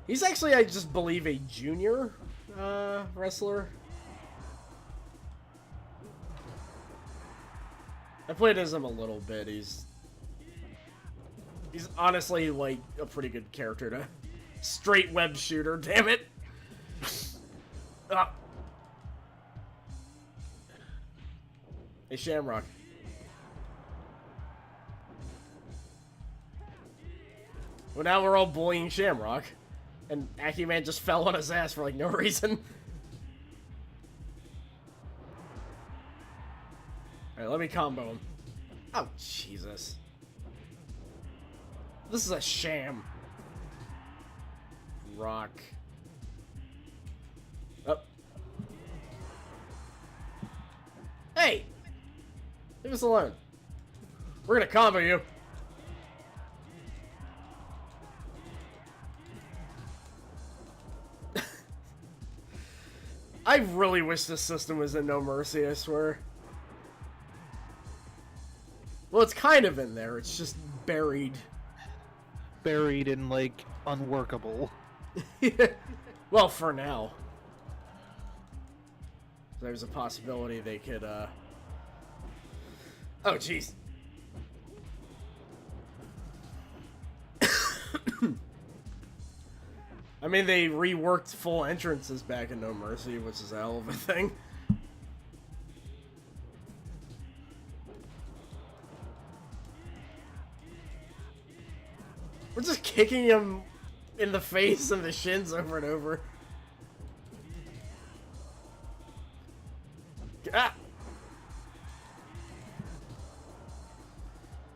He's actually, I just believe, a junior wrestler. I played as him a little bit. He's honestly like a pretty good character to straight web shooter. Damn it! Hey, Shamrock. Well, now we're all bullying Shamrock, and Akiman just fell on his ass for like no reason. Alright, let me combo him. Oh, Jesus. This is a sham. Rock. Oh. Hey! Leave us alone. We're gonna combo you. I really wish this system was in No Mercy, I swear. Well, it's kind of in there. It's just buried. Buried in, like, unworkable. Well, for now. There's a possibility they could, Oh, jeez. I mean, they reworked full entrances back in No Mercy, which is a hell of a thing. We're just kicking him in the face and the shins over and over. Ah!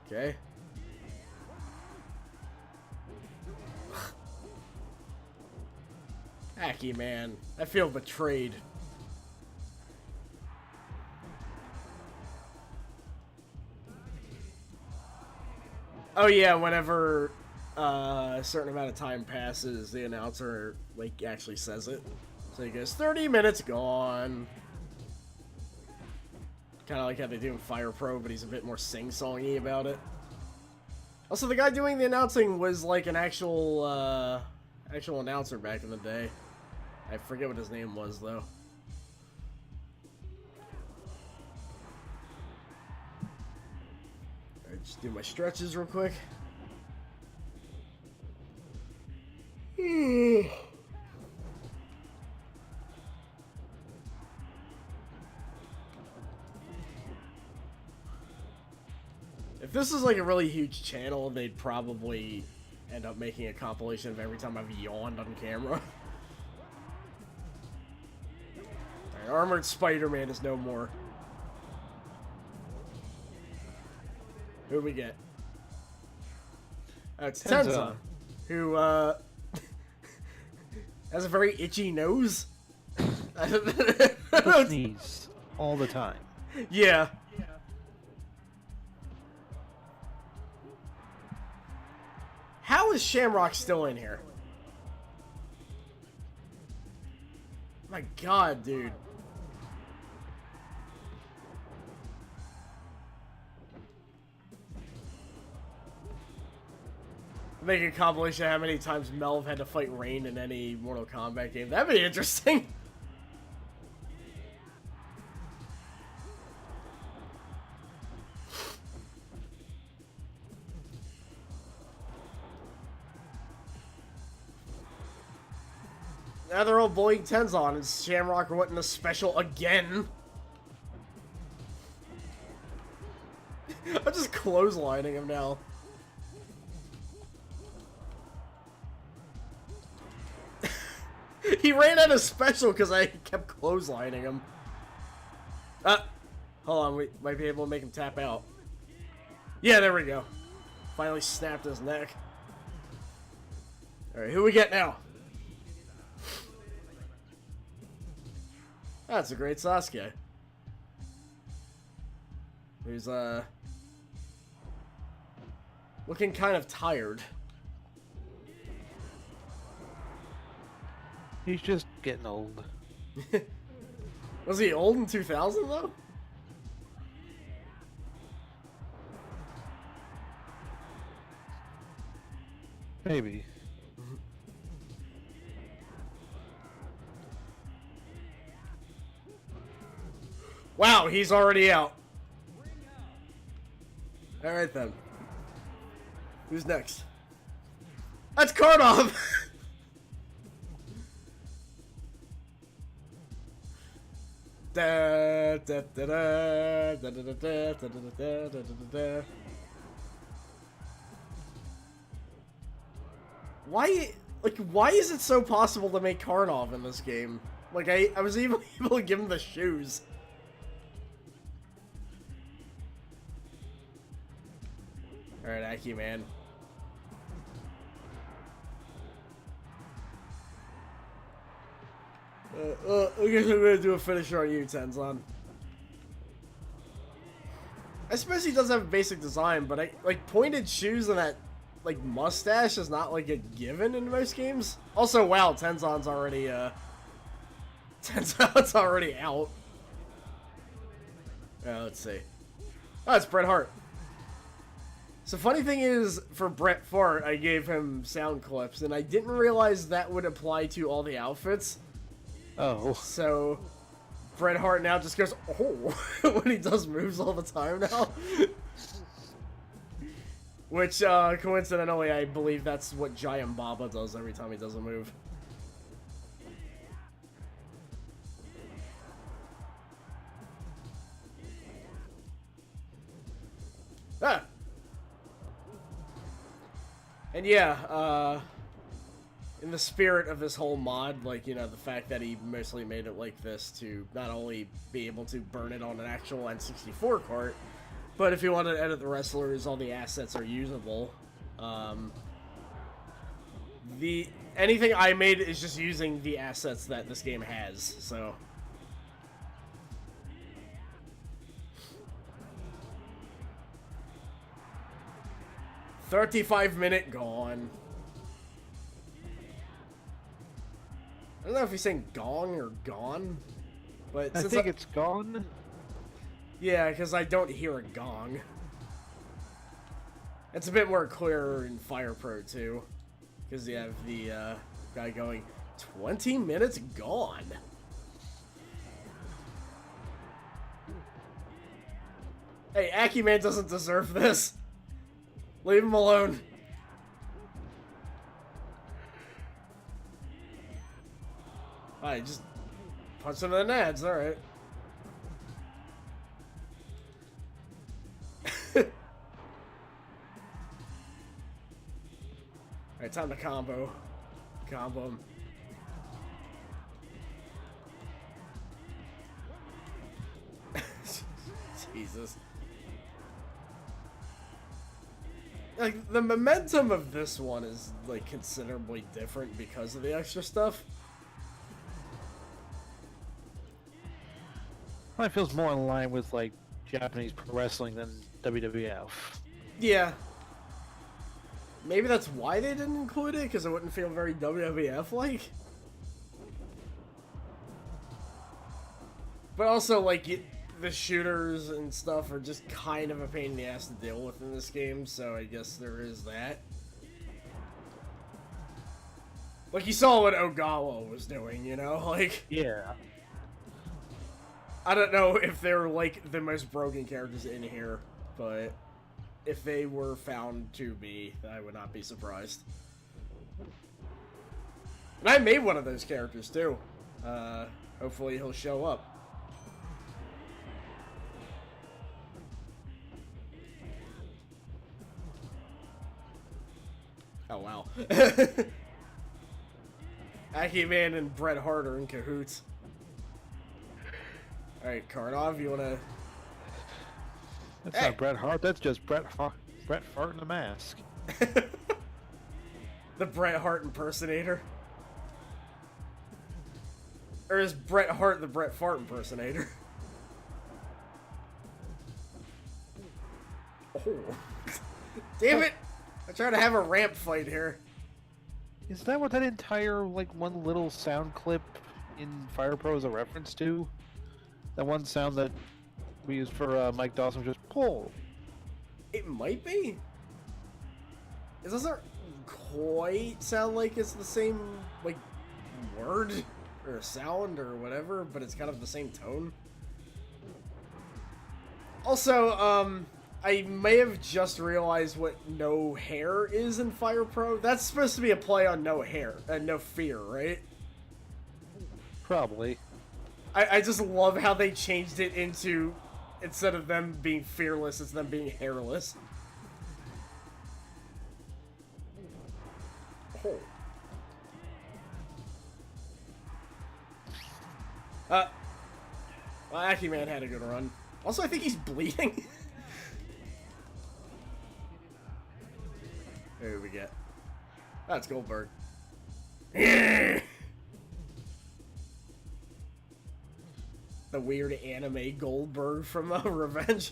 Okay. Akiman, I feel betrayed. Oh yeah, whenever a certain amount of time passes, the announcer like actually says it. So he goes, 30 minutes gone. Kind of like how they do in Fire Pro, but he's a bit more sing-songy about it. Also, the guy doing the announcing was like an actual announcer back in the day. I forget what his name was, though. Alright, just do my stretches real quick. If this is like a really huge channel, they'd probably end up making a compilation of every time I've yawned on camera. Alright, Armored Spider-Man is no more. Who do we get? It's Tenza, who has a very itchy nose. Sneeze all the time. Yeah. How is Shamrock still in here? My god, dude. Make a compilation of how many times Melv had to fight Rain in any Mortal Kombat game. That'd be interesting. Now they're all bullying Tenzon, and Shamrock wanting a special again. I'm just clotheslining him now. He ran out of special because I kept clotheslining him. Hold on, we might be able to make him tap out. Yeah, there we go. Finally snapped his neck. Alright, who we get now? That's a great Sasuke. Who's, looking kind of tired. He's just getting old. Was he old in 2000, though? Maybe. Wow, he's already out. Alright then. Who's next? That's Karnov! Da, da, da, da, da, da, da, da, da, da, da, da. Why is it so possible to make Karnov in this game? Like, I was even able to give him the shoes. Alright, Aki, man. I guess I'm gonna do a finisher on you, Tenzon. I suppose he does have a basic design, but like pointed shoes and that like mustache is not like a given in most games. Also, wow, Tenzon's already Tenzon's already out. Let's see. Oh, it's Bret Hart. So funny thing is, for Bret Hart, I gave him sound clips, and I didn't realize that would apply to all the outfits. Oh. So, Bret Hart now just goes, oh, when he does moves all the time now. Which, coincidentally, I believe that's what Giant Baba does every time he does a move. Ah! And yeah, in the spirit of this whole mod, like, you know, the fact that he mostly made it like this to not only be able to burn it on an actual N64 cart, but if you want to edit the wrestlers, all the assets are usable. Anything I made is just using the assets that this game has, so... 35-minute gone. I don't know if he's saying gong or gone, but I think it's gone. Yeah, because I don't hear a gong. It's a bit more clearer in Fire Pro too, because you have the guy going 20 minutes gone. Hey, Akiman doesn't deserve this. Leave him alone. Alright, just punch him in the nads, alright. Alright, time to combo. Combo him. Jesus. Like, the momentum of this one is, like, considerably different because of the extra stuff. Well, it feels more in line with, like, Japanese pro wrestling than WWF. Yeah. Maybe that's why they didn't include it, because it wouldn't feel very WWF-like. But also, like, the shooters and stuff are just kind of a pain in the ass to deal with in this game, so I guess there is that. Like, you saw what Ogawa was doing, you know? Like... Yeah. I don't know if they're, like, the most broken characters in here, but if they were found to be, I would not be surprised. And I made one of those characters, too. Hopefully he'll show up. Oh, wow. Akiman and Bret Hart are in cahoots. Alright, Karnov, you wanna... That's not Bret Hart, that's just Bret Hart in a mask. The Bret Hart impersonator? Or is Bret Hart the Bret Fart impersonator? Oh. Damn it! I'm trying to have a ramp fight here. Is that what that entire, like, one little sound clip in Fire Pro is a reference to? That one sound that we used for Mike Dawson was just pull. It might be. It doesn't quite sound like it's the same, like, word or sound or whatever, but it's kind of the same tone. Also, I may have just realized what no hair is in Fire Pro. That's supposed to be a play on no hair and no fear, right? Probably. I just love how they changed it into, instead of them being fearless, it's them being hairless. Oh. Well, Akiman had a good run. Also, I think he's bleeding. Who we get? That's Goldberg. The weird anime Goldberg from Revenge.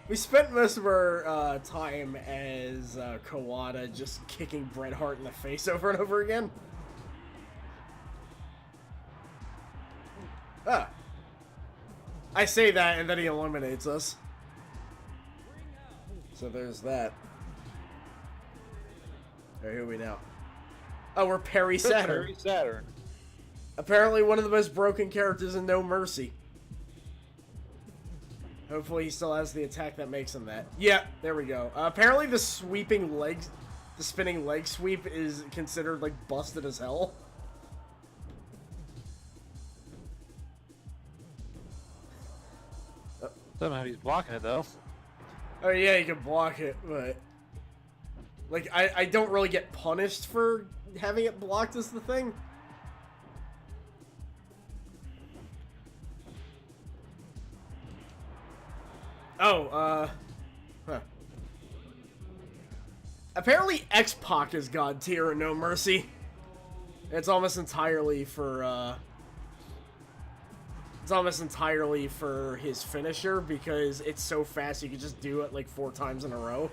We spent most of our time as Kawada just kicking Bret Hart in the face over and over again. Ah. I say that, and then he eliminates us. So there's that. Alright, who are we now? Oh, we're Perry Saturn. Perry Saturn. Apparently one of the most broken characters in No Mercy. Hopefully he still has the attack that makes him that. Yeah, there we go. Apparently the spinning leg sweep is considered, like, busted as hell. Somehow he's blocking it, though. Oh yeah, you can block it, but... Like, I don't really get punished for having it blocked is the thing. Oh, huh. Apparently X-Pac is God tier in No Mercy. It's almost entirely for, It's almost entirely for his finisher, because it's so fast you can just do it, like, 4 times in a row.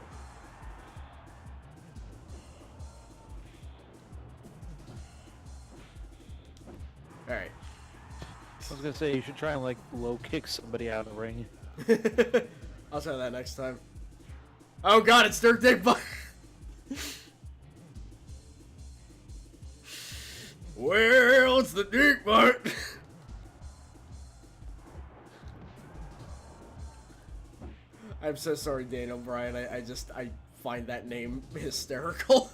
I was gonna say you should try and like low kick somebody out of the ring. I'll try that next time. Oh god, it's Dirk Dickbutt! Well, it's the Dickbutt! I'm so sorry, Daniel Bryan. I find that name hysterical.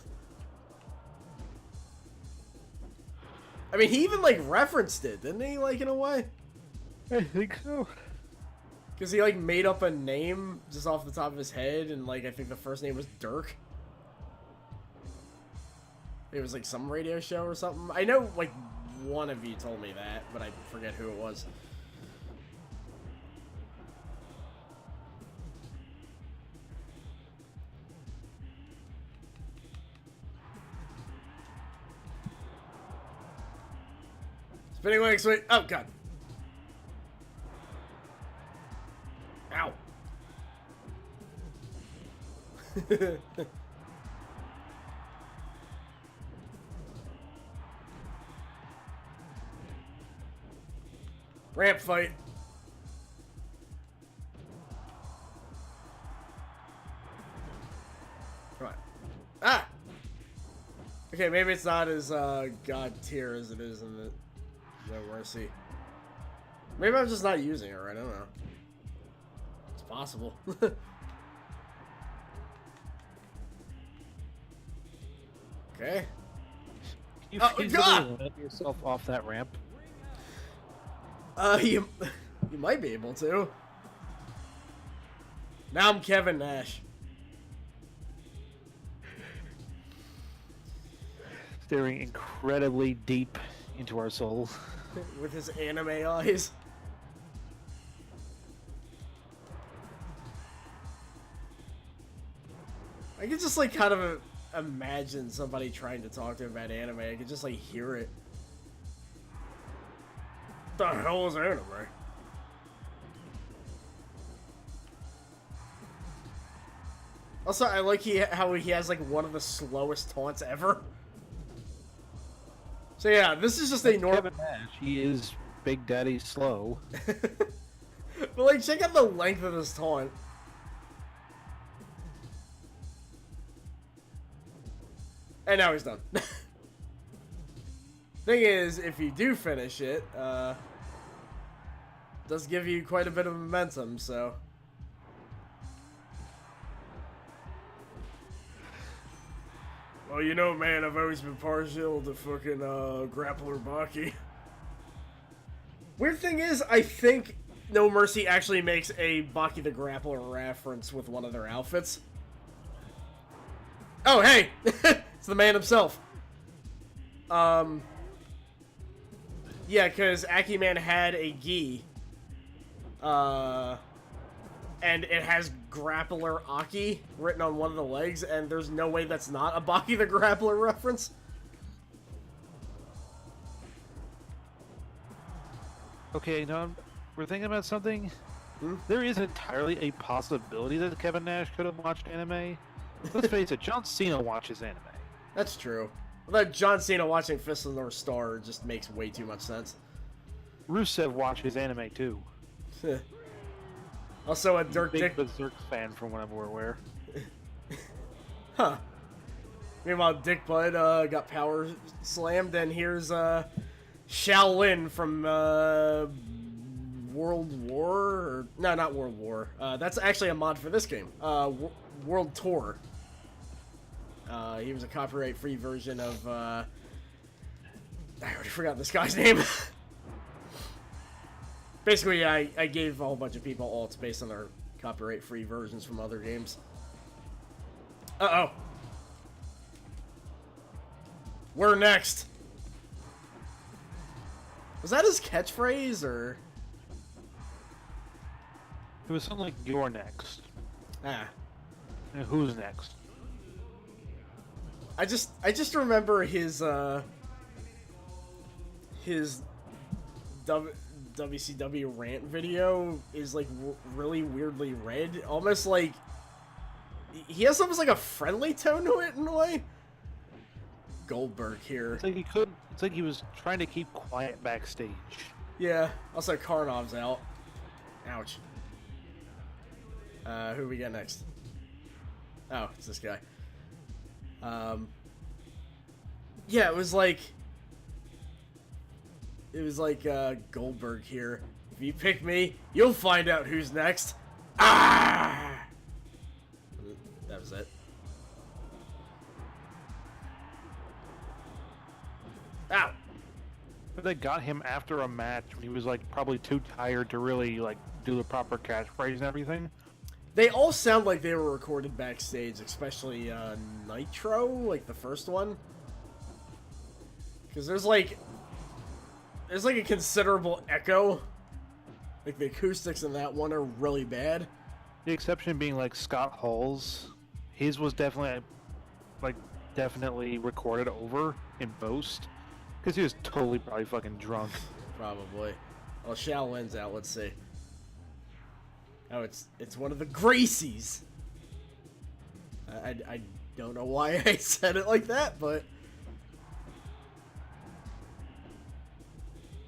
I mean, he even, like, referenced it, didn't he, like, in a way? I think so. Because he, like, made up a name just off the top of his head, and, like, I think the first name was Dirk. It was, like, some radio show or something. I know, like, one of you told me that, but I forget who it was. Spinning leg sweep. Oh, God. Ow. Ramp fight. Come on. Ah! Okay, maybe it's not as god tier as it is in the Mercy. Maybe I'm just not using it right. I don't know. It's possible. Okay. You Oh, feasibly God! let yourself off that ramp. You might be able to. Now I'm Kevin Nash. Staring incredibly deep into our soul. With his anime eyes. I could just, like, kind of imagine somebody trying to talk to him about anime. I could just, like, hear it. What the hell is anime? Also, I like how he has, like, one of the slowest taunts ever. So yeah, this is just a normal. Kevin Nash, he is Big Daddy slow. But like, check out the length of this taunt. And now he's done. Thing is, if you do finish it, does give you quite a bit of momentum, so. Well, you know, man, I've always been partial to fucking Grappler Baki. Weird thing is, I think No Mercy actually makes a Baki the Grappler reference with one of their outfits. Oh, hey! It's the man himself. Yeah, because Akiman had a gi. And it has Grappler Aki written on one of the legs, and there's no way that's not a Baki the Grappler reference. Okay, now we're thinking about something. Hmm? There is entirely a possibility that Kevin Nash could have watched anime. Let's face it, John Cena watches anime. That's true. Although John Cena watching Fist of the North Star just makes way too much sense. Rusev watches anime too. Also a Dirk Big Dick... Berserk fan from what I'm aware. Huh. Meanwhile, Dick Bud got power slammed, and here's Shaolin from World War? Or, no, not World War. That's actually a mod for this game. World Tour. He was a copyright-free version of... I already forgot this guy's name. Basically, I gave a whole bunch of people alts based on their copyright-free versions from other games. Uh-oh. We're next. Was that his catchphrase, or...? It was something like, "You're next." Ah. And who's next? I just remember his WCW rant video is like really weirdly red, almost like he has almost like a friendly tone to it in a way. Goldberg here. It's like he couldn't. It's like he was trying to keep quiet backstage. Yeah. Also, Karnov's out. Ouch. Who we got next? Oh, it's this guy. Yeah, it was like Goldberg here. If you pick me, you'll find out who's next. Ah! That was it. Ow! But they got him after a match when he was like probably too tired to really like do the proper catchphrase and everything. They all sound like they were recorded backstage, especially Nitro, like the first one. Because there's like a considerable echo. Like the acoustics in that one are really bad. The exception being like Scott Hall's. His was definitely definitely recorded over in post. Because he was totally probably fucking drunk. Probably. Well, Shaolin's out, let's see. Oh, it's one of the Gracies. I don't know why I said it like that, but...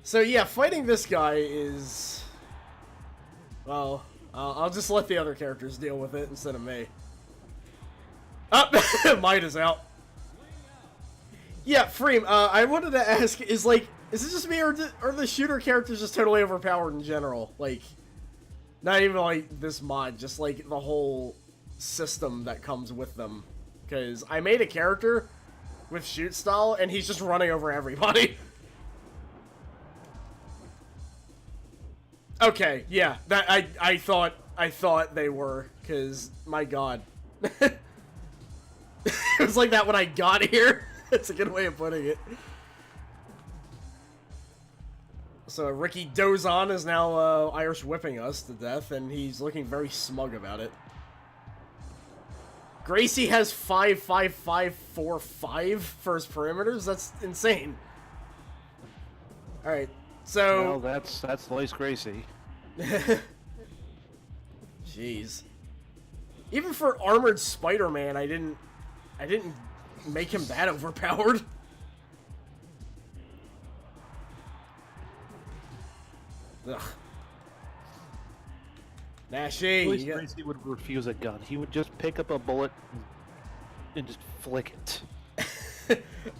So yeah, fighting this guy is... Well, I'll just let the other characters deal with it instead of me. Oh, Might is out. Yeah, Freem, I wanted to ask, is it just me, or are the shooter characters just totally overpowered in general? Like, not even like this mod, just like the whole system that comes with them. Because I made a character with shoot style, and he's just running over everybody. Okay, yeah, that I thought they were, because my god. It was like that when I got here. That's a good way of putting it. So Ricky Dozon is now Irish whipping us to death, and he's looking very smug about it. Gracie has 5.5545 for his perimeters. That's insane. All right, so Well, that's Lace Gracie. Jeez. Even for armored Spider-Man, I didn't make him that overpowered. Ugh. Nashy. Lace Gracie would refuse a gun. He would just pick up a bullet and just flick it.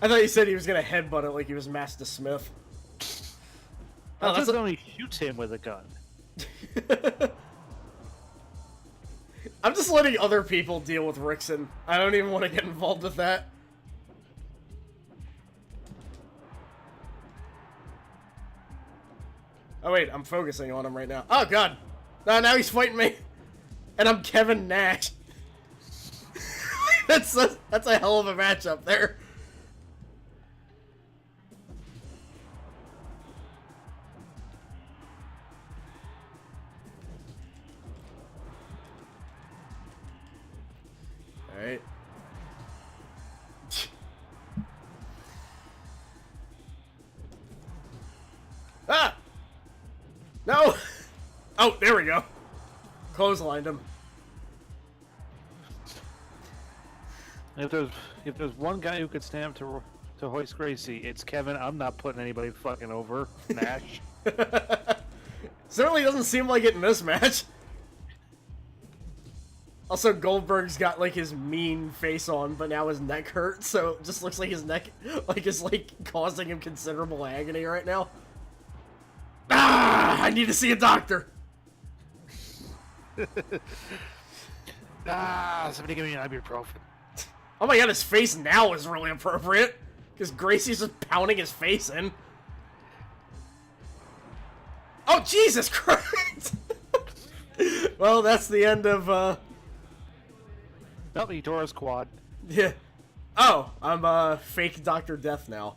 I thought you said he was gonna headbutt it like he was Master Smith. Oh, that's only shoots him with a gun. I'm just letting other people deal with Rickson. I don't even want to get involved with that. Oh wait, I'm focusing on him right now. Oh god! No, now he's fighting me! And I'm Kevin Nash. That's a hell of a matchup there. Alright. Ah! No! Oh, there we go. Clotheslined him. If there's one guy who could stand up to hoist Gracie, it's Kevin. I'm not putting anybody fucking over. Nash. Certainly doesn't seem like it in this match. Also, Goldberg's got like his mean face on, but now his neck hurts, so it just looks like his neck is causing him considerable agony right now. Ah! I need to see a doctor. Somebody give me an ibuprofen. Oh my god, his face now is really appropriate. Because Gracie's just pounding his face in. Oh, Jesus Christ! Well, that's the end of, Nope, he tore his quad. Yeah. Oh, I'm, fake Dr. Death now.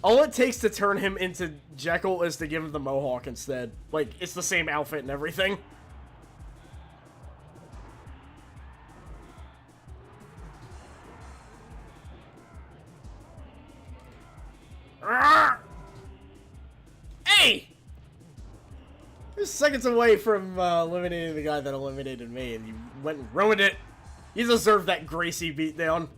All it takes to turn him into Jekyll is to give him the mohawk instead. Like, it's the same outfit and everything. Hey! You're seconds away from eliminating the guy that eliminated me, and you went and ruined it. You deserve that Gracie beatdown.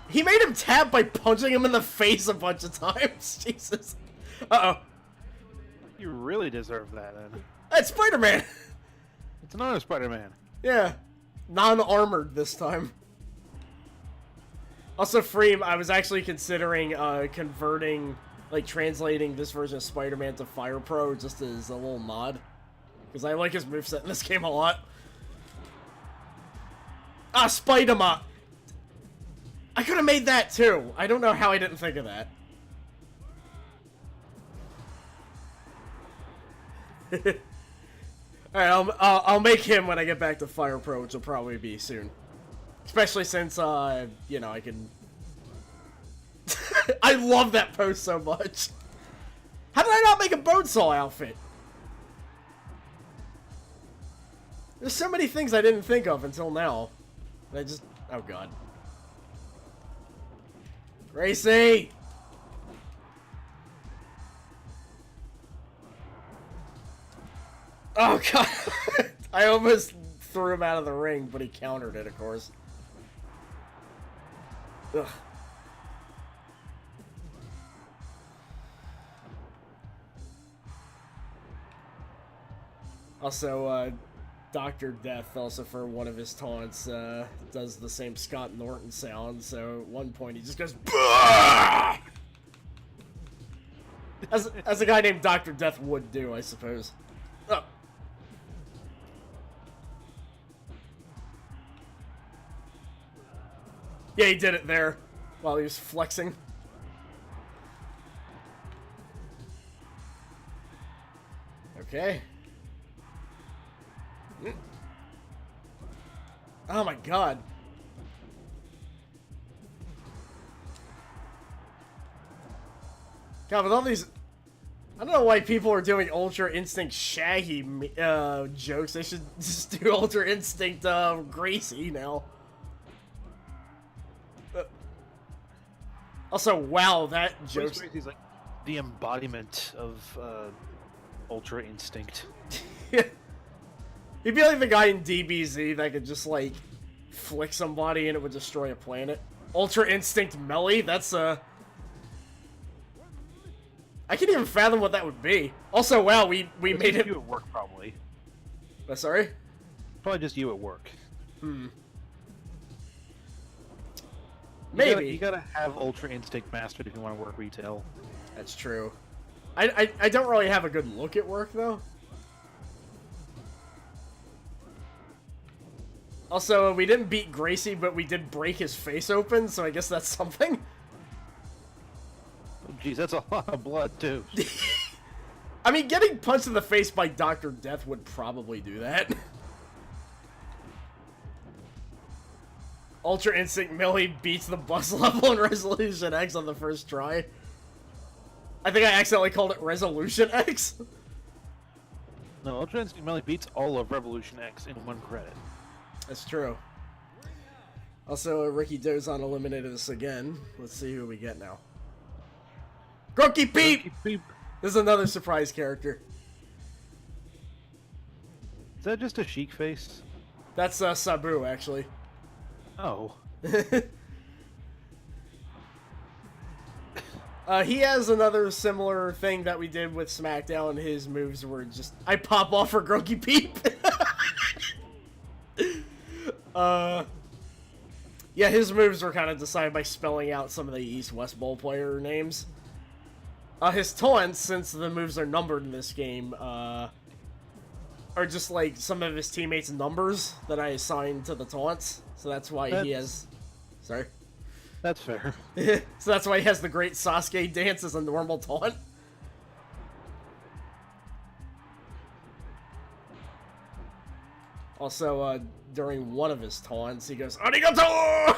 He made him tap by punching him in the face a bunch of times. Jesus. Uh-oh. You really deserve that, then. That's Spider-Man! It's another Spider-Man. Yeah. Non-armored this time. Also, Freem, I was actually considering converting, like, translating this version of Spider-Man to Fire Pro just as a little mod. Because I like his moveset in this game a lot. Ah, Spider-Man! I could have made that too. I don't know how I didn't think of that. Alright, I'll make him when I get back to Fire Pro, which will probably be soon. Especially since, you know, I can... I love that pose so much. How did I not make a Bonesaw outfit? There's so many things I didn't think of until now. I just... Oh, God. Gracie! Oh, God. I almost threw him out of the ring, but he countered it, of course. Ugh. Also, Dr. Death, also for one of his taunts, does the same Scott Norton sound, so at one point he just goes, BAH! As a guy named Dr. Death would do, I suppose. Oh. Yeah, he did it there, while he was flexing. Okay. Oh my God. God, with all these... I don't know why people are doing Ultra Instinct Shaggy jokes. They should just do Ultra Instinct Gracie now. Also, wow, that joke... Gracie's like the embodiment of Ultra Instinct. He'd be like the guy in DBZ that could just, like, flick somebody and it would destroy a planet. Ultra Instinct Melly, that's, I can't even fathom what that would be. Also, wow, we made it... You at work, probably. Sorry? Probably just you at work. Hmm. Maybe. You gotta have Ultra Instinct mastered if you want to work retail. That's true. I don't really have a good look at work, though. Also, we didn't beat Gracie, but we did break his face open, so I guess that's something. Oh, jeez, that's a lot of blood, too. I mean, getting punched in the face by Dr. Death would probably do that. Ultra Instinct Millie beats the bus level in Resolution X on the first try. I think I accidentally called it Resolution X. No, Ultra Instinct Melee beats all of Revolution X in one credit. That's true. Also, Ricky Dozon eliminated us again. Let's see who we get now. Grunky Peep! Peep! This is another surprise character. Is that just a Sheik face? That's Sabu, actually. Oh. He has another similar thing that we did with SmackDown. His moves were just... I pop off for Grunky Peep! Yeah, his moves were kind of decided by spelling out some of the East-West Bowl player names. His taunts, since the moves are numbered in this game, are just like some of his teammates' numbers that I assigned to the taunts. So that's why he has... Sorry? That's fair. So that's why he has the great Sasuke dance as a normal taunt. Also, during one of his taunts, he goes, Arigato!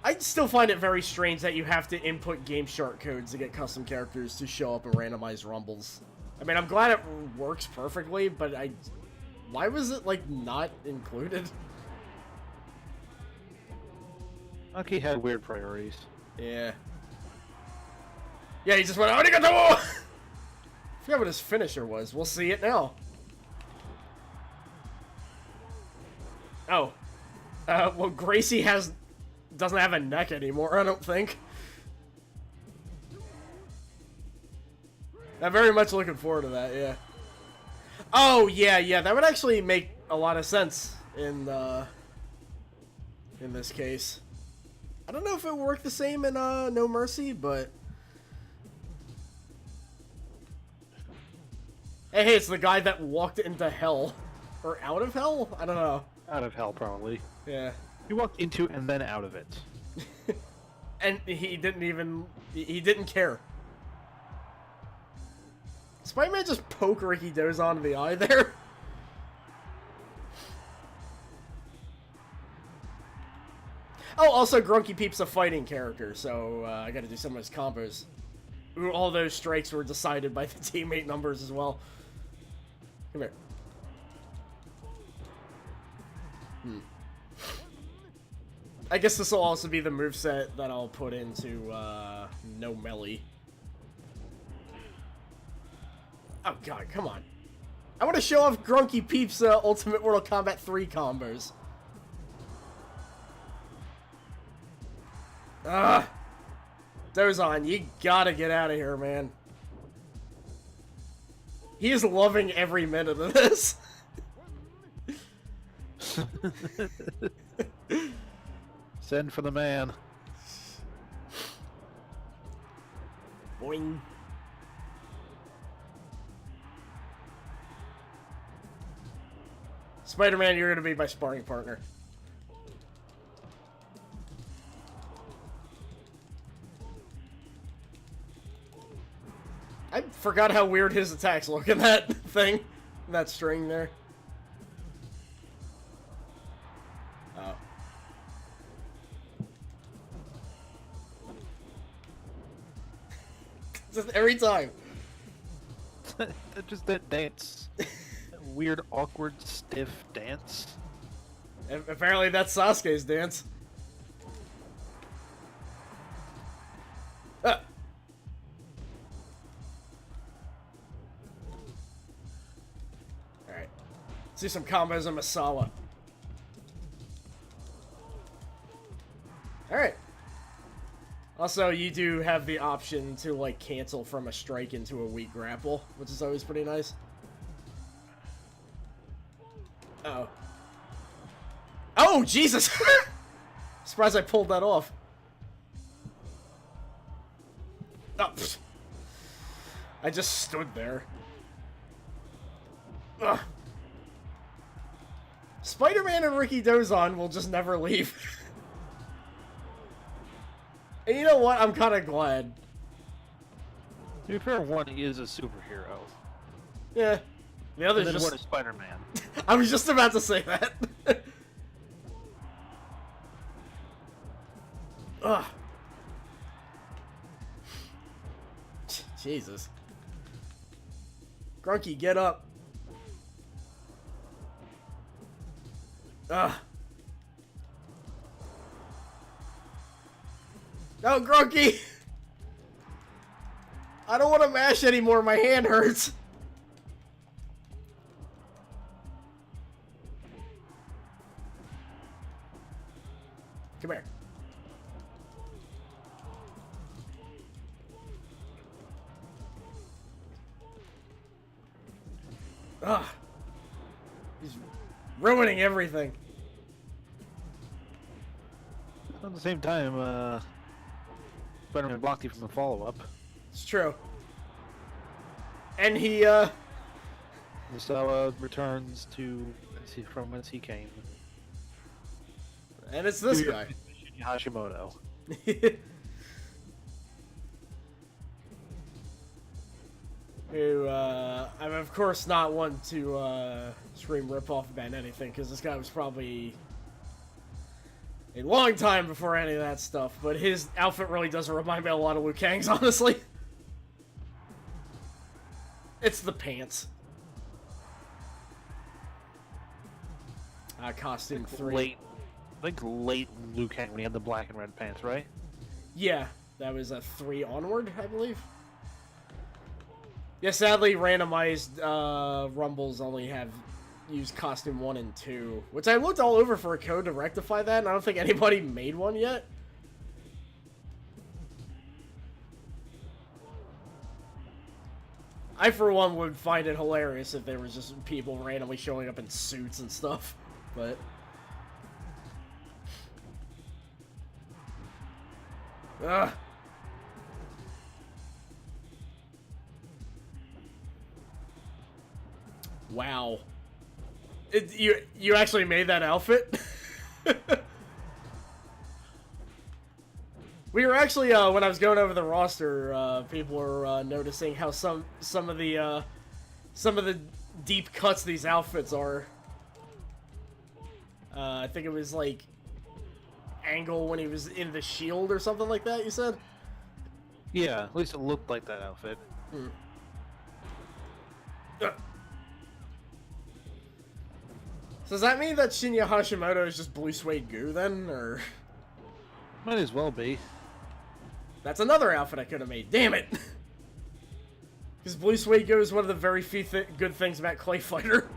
I still find it very strange that you have to input Game Shark codes to get custom characters to show up in randomized rumbles. I mean, I'm glad it works perfectly, but why was it, like, not included? Aki had weird priorities. Yeah. Yeah, he just went, Arigato! I forgot what his finisher was. We'll see it now. Oh. Well, Gracie doesn't have a neck anymore, I don't think. I'm very much looking forward to that, yeah. Oh, yeah, that would actually make a lot of sense in this case. I don't know if it would work the same in No Mercy, but... Hey, it's the guy that walked into hell. Or out of hell? I don't know. Out of hell, probably. Yeah. He walked into and then out of it. And he didn't care. Spider-Man just poke Ricky Dozon in the eye there. Oh, also Grunky Peep's a fighting character, so I gotta do some of his combos. Ooh, all those strikes were decided by the teammate numbers as well. Come here. I guess this will also be the moveset that I'll put into No Melee. Oh god, come on. I want to show off Grunky Peep's Ultimate Mortal Kombat 3 combos. Ugh. Dozon, you gotta get out of here, man. He is loving every minute of this. Send for the man. Boing. Spider-Man, you're gonna be my sparring partner. I forgot how weird his attacks look in that thing. In that string there. Oh. Just every time. Just that dance. Weird, awkward, stiff dance. Apparently that's Sasuke's dance. Ah. Alright. Let's do some combos on Masala. Alright. Also, you do have the option to, like, cancel from a strike into a weak grapple, which is always pretty nice. Uh-oh. Oh, Jesus! Surprised I pulled that off. Oh, pfft. I just stood there. Ugh. Spider-Man and Ricky Dozon will just never leave. And you know what? I'm kind of glad. To be fair, one is a superhero. Yeah. The other's And then just... one is Spider-Man. I was just about to say that. Ugh. Jesus. Grunky, get up. Ugh. No, Grunky! I don't want to mash anymore, my hand hurts. Come here. Ugh. He's ruining everything. At the same time, Spider-Man blocked you from the follow-up. It's true. And he, So, returns to from whence he came. and it's this guy. Hashimoto. Who, I'm of course not one to, scream rip-off about anything, because this guy was probably a long time before any of that stuff, but his outfit really doesn't remind me a lot of Liu Kang's, honestly. It's the pants. Costume 3. Late, I think late Liu Kang when he had the black and red pants, right? Yeah, that was a 3 onward, I believe. Yeah, sadly, randomized Rumbles only have use costume 1 and 2, which I looked all over for a code to rectify that, and I don't think anybody made one yet. I, for one, would find it hilarious if there was just people randomly showing up in suits and stuff, but... Ugh. Wow. You actually made that outfit? We were actually when I was going over the roster, people were noticing how some of the deep cuts these outfits are. I think it was like Angle when he was in the shield or something like that. You said? Yeah, at least it looked like that outfit. Hmm. So does that mean that Shinya Hashimoto is just blue suede goo then, or? Might as well be. That's another outfit I could have made. Damn it! Because blue suede goo is one of the very few good things about Clay Fighter.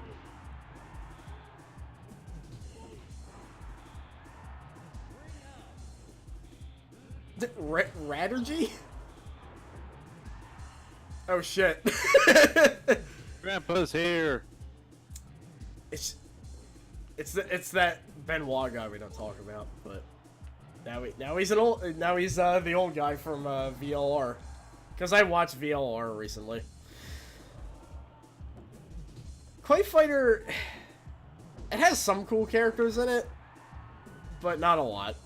Rattergy? Oh shit! Grandpa's here. It's that Benoit guy we don't talk about, but now he's the old guy from VLR, because I watched VLR recently. Clay Fighter, it has some cool characters in it, but not a lot.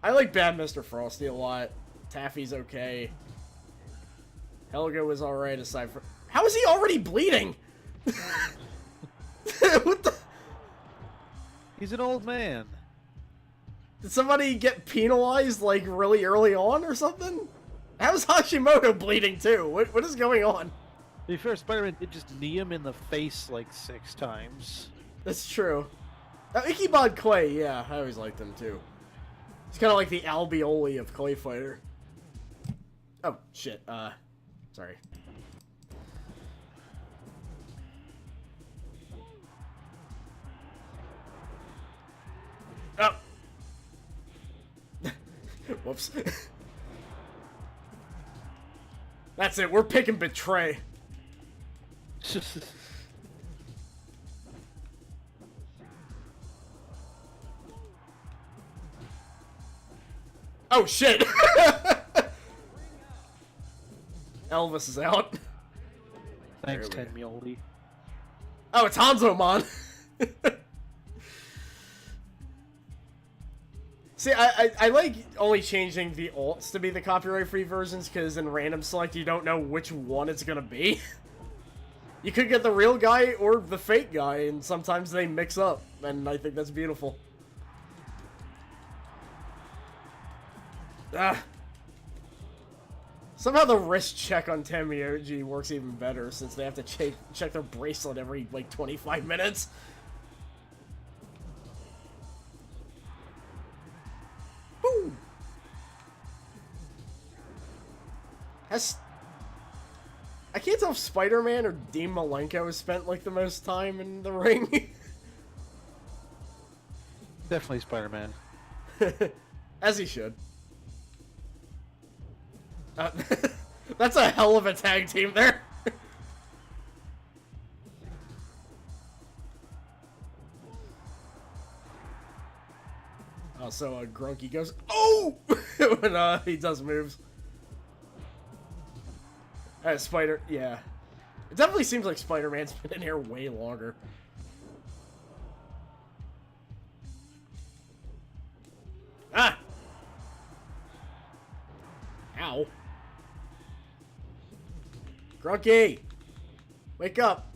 I like Bad Mr. Frosty a lot. Taffy's okay. Helga was alright aside from... How is he already bleeding? What the... He's an old man. Did somebody get penalized, like, really early on or something? How's Hashimoto bleeding, too? What is going on? To be fair, Spider-Man did just knee him in the face, like, 6 times. That's true. Ikebod Clay, yeah, I always liked him, too. He's kind of like the alveoli of Clay Fighter. Oh, shit, sorry. Oh! Whoops. That's it, we're picking Betray. Oh shit! Elvis is out. Thanks, Ted Muley. Oh, it's Hanzo-mon! See, I like only changing the alts to be the copyright-free versions, because in random select you don't know which one it's gonna be. You could get the real guy or the fake guy, and sometimes they mix up, and I think that's beautiful. Ah. Somehow the wrist check on Temioji works even better, since they have to check their bracelet every, like, 25 minutes. Boom! I can't tell if Spider-Man or Dean Malenko has spent, like, the most time in the ring. Definitely Spider-Man. As he should. That's a hell of a tag team there. So Grunky goes, oh! when he does moves. Spider, yeah. It definitely seems like Spider-Man's been in here way longer. Ah! Ow. Grunky! Wake up!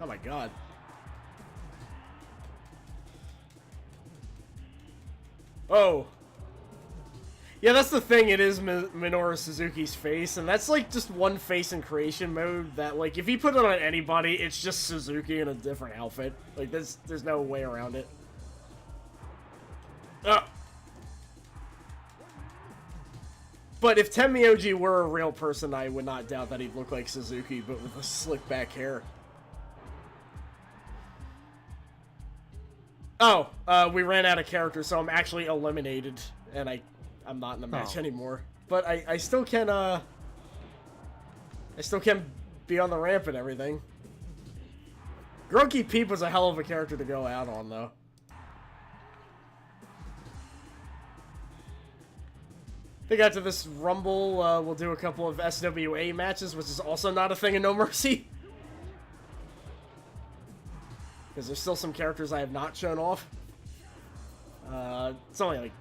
Oh my god. Oh. Yeah, that's the thing, it is Minoru Suzuki's face, and that's like just one face in creation mode that, like, if you put it on anybody, it's just Suzuki in a different outfit. Like, there's no way around it. But if Tenmyoji were a real person, I would not doubt that he'd look like Suzuki, but with a slick back hair. Oh, we ran out of characters, so I'm actually eliminated, and I'm not in the match anymore. But I still can, I still can be on the ramp and everything. Grunky Peep was a hell of a character to go out on, though. I think after this Rumble, we'll do a couple of SWA matches, which is also not a thing in No Mercy. Because there's still some characters I have not shown off. It's only like...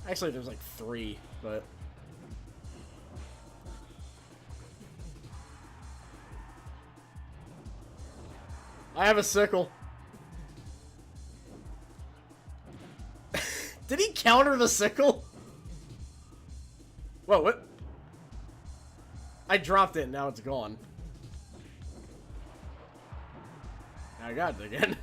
Actually, there's like 3, but... I have a sickle. Did he counter the sickle? Whoa, what? I dropped it, now it's gone. I got it again.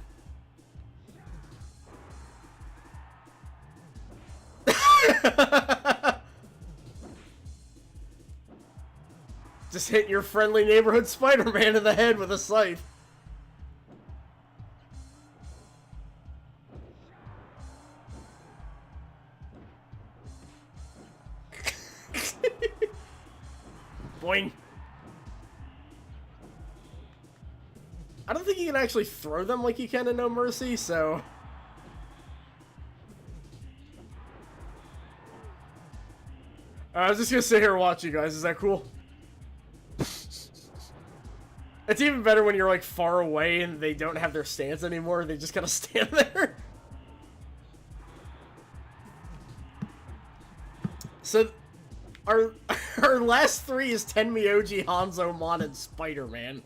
Just hit your friendly neighborhood Spider-Man in the head with a scythe. Boing. I don't think you can actually throw them like you can in No Mercy, so... I was just gonna sit here and watch you guys, is that cool? It's even better when you're like far away and they don't have their stance anymore, they just kind of stand there. So, our last 3 is Tenmyoji, Hanzo, Mon, and Spider-Man.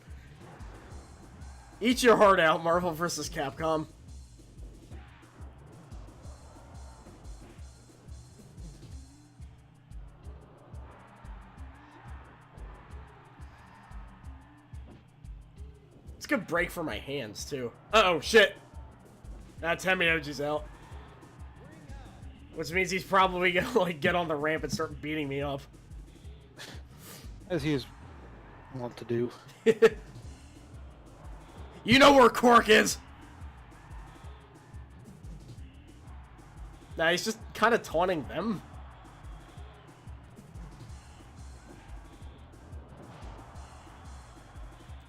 Eat your heart out, Marvel vs. Capcom. It's a good break for my hands, too. Uh-oh, shit. Tenmyoji's out. Which means he's probably gonna, like, get on the ramp and start beating me up. As he is wont to do. You know where Cork is! Nah, he's just kind of taunting them.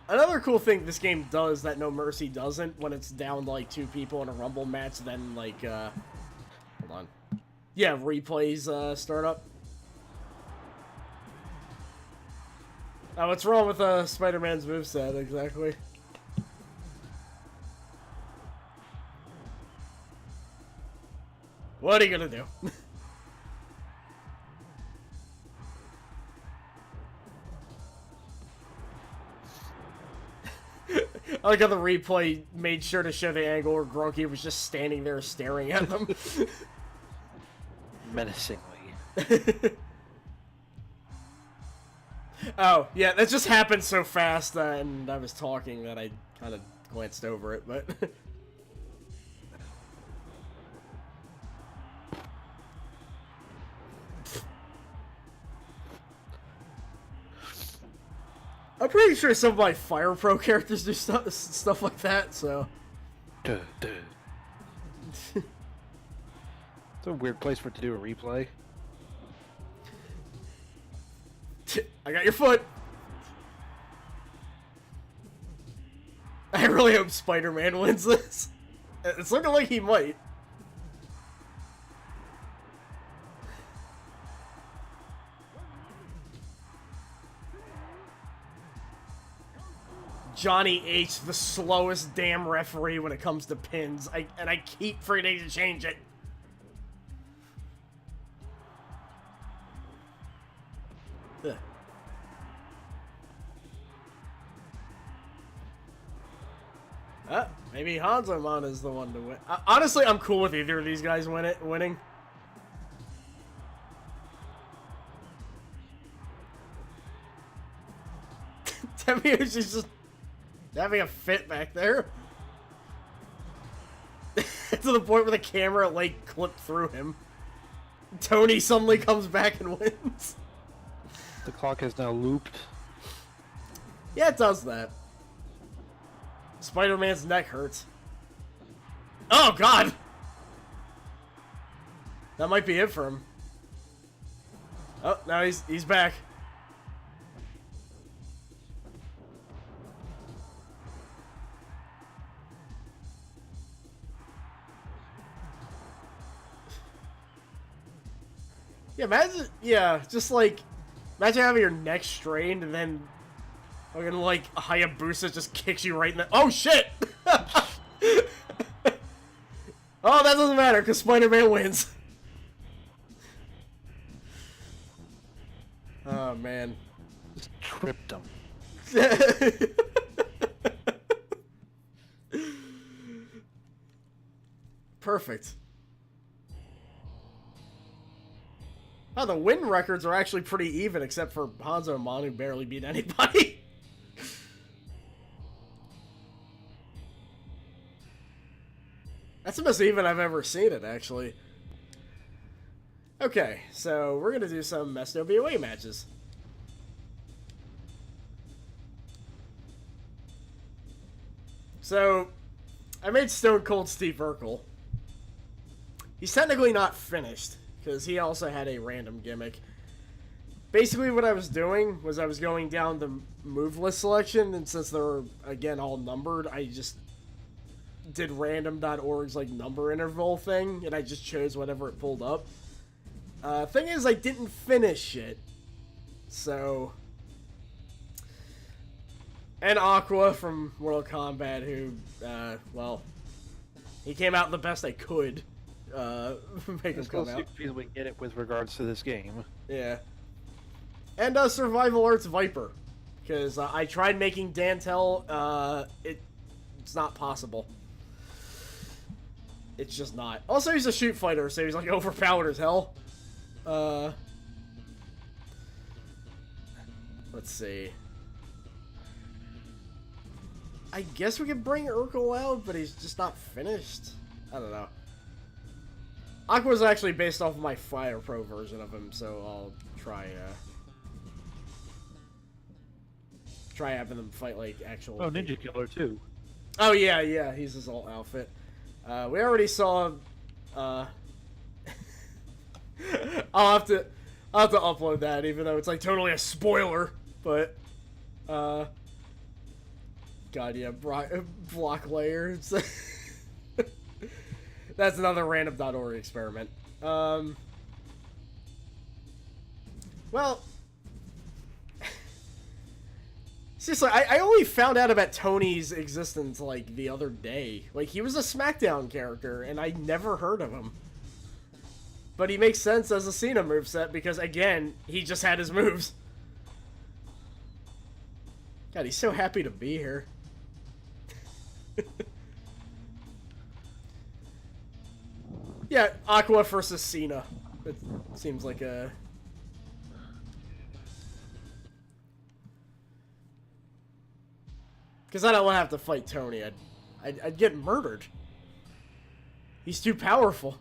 Another cool thing this game does that No Mercy doesn't, when it's down to, like, 2 people in a Rumble match, then, like, hold on. Yeah, replays, start up. Oh, what's wrong with, Spider-Man's moveset, exactly? What are you gonna do? I like how the replay made sure to show the angle where Grunky was just standing there staring at them. Menacingly. Oh, yeah, that just happened so fast, and I was talking that I kind of glanced over it, but... I'm pretty sure some of my Fire Pro characters do stuff like that, so... It's a weird place for it to do a replay. I got your foot! I really hope Spider-Man wins this. It's looking like he might. Johnny H, the slowest damn referee when it comes to pins. And I keep forgetting to change it. Ugh. Maybe Hanzomon is the one to win. Honestly, I'm cool with either of these guys winning. Temiyoshi's just having a fit back there. To the point where the camera, like, clipped through him. Tony suddenly comes back and wins. The clock has now looped. Yeah, it does that. Spider-Man's neck hurts. Oh, God! That might be it for him. Oh, now he's back. Yeah, imagine, just like, imagine having your neck strained and then, fucking like, Hayabusa just kicks you right in the, oh shit! Oh, that doesn't matter, because Spider-Man wins. Oh, man. Just tripped him. Perfect. Oh, the win records are actually pretty even, except for Hanzo and Manu barely beat anybody. That's the most even I've ever seen it, actually. Okay, so we're going to do some Mesto BOA matches. So, I made Stone Cold Steve Urkel. He's technically not finished, because he also had a random gimmick. Basically what I was doing was I was going down the move list selection, and since they're, again, all numbered, I just did random.org's, like, number interval thing, and I just chose whatever it pulled up. Thing is, I didn't finish it, so... And Aqua from Mortal Kombat, who, well, he came out the best I could. Make him come out. See if we can get it with regards to this game. Yeah. And Survival Arts Viper, because I tried making Dantel. It's not possible. It's just not. Also, he's a shoot fighter, so he's like overpowered as hell. Let's see. I guess we could bring Urkel out, but he's just not finished. I don't know. Aqua's actually based off of my Fire Pro version of him, so I'll try having them fight like actual... Oh, Ninja Killer too. Oh yeah, he's his alt outfit. We already saw... I'll have to upload that, even though it's like totally a spoiler, but... God, yeah, block layers. That's another random.org experiment. Well, seriously, I only found out about Tony's existence, like, the other day. Like, he was a SmackDown character, and I never heard of him. But he makes sense as a Cena moveset, because, again, he just had his moves. God, he's so happy to be here. Yeah, Aqua versus Cena. It seems like a... Because I don't want to have to fight Tony. I'd get murdered. He's too powerful.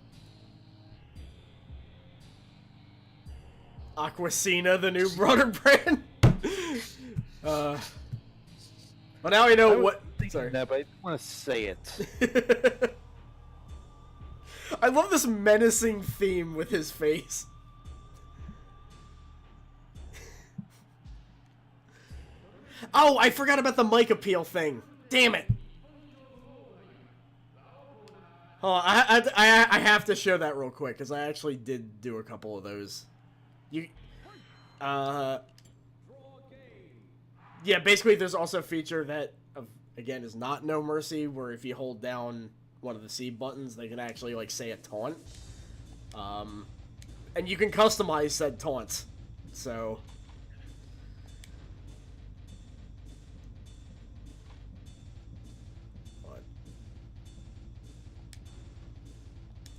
Aqua Cena, the new brother brand. Well, now I know what... Sorry. That, but I don't want to say it. I love this menacing theme with his face. Oh, I forgot about the mic appeal thing. Damn it. Oh, I have to show that real quick, because I actually did do a couple of those. Yeah, basically there's also a feature that, again, is not No Mercy, where if you hold down one of the C buttons, they can actually, like, say a taunt. And you can customize said taunts. So... What?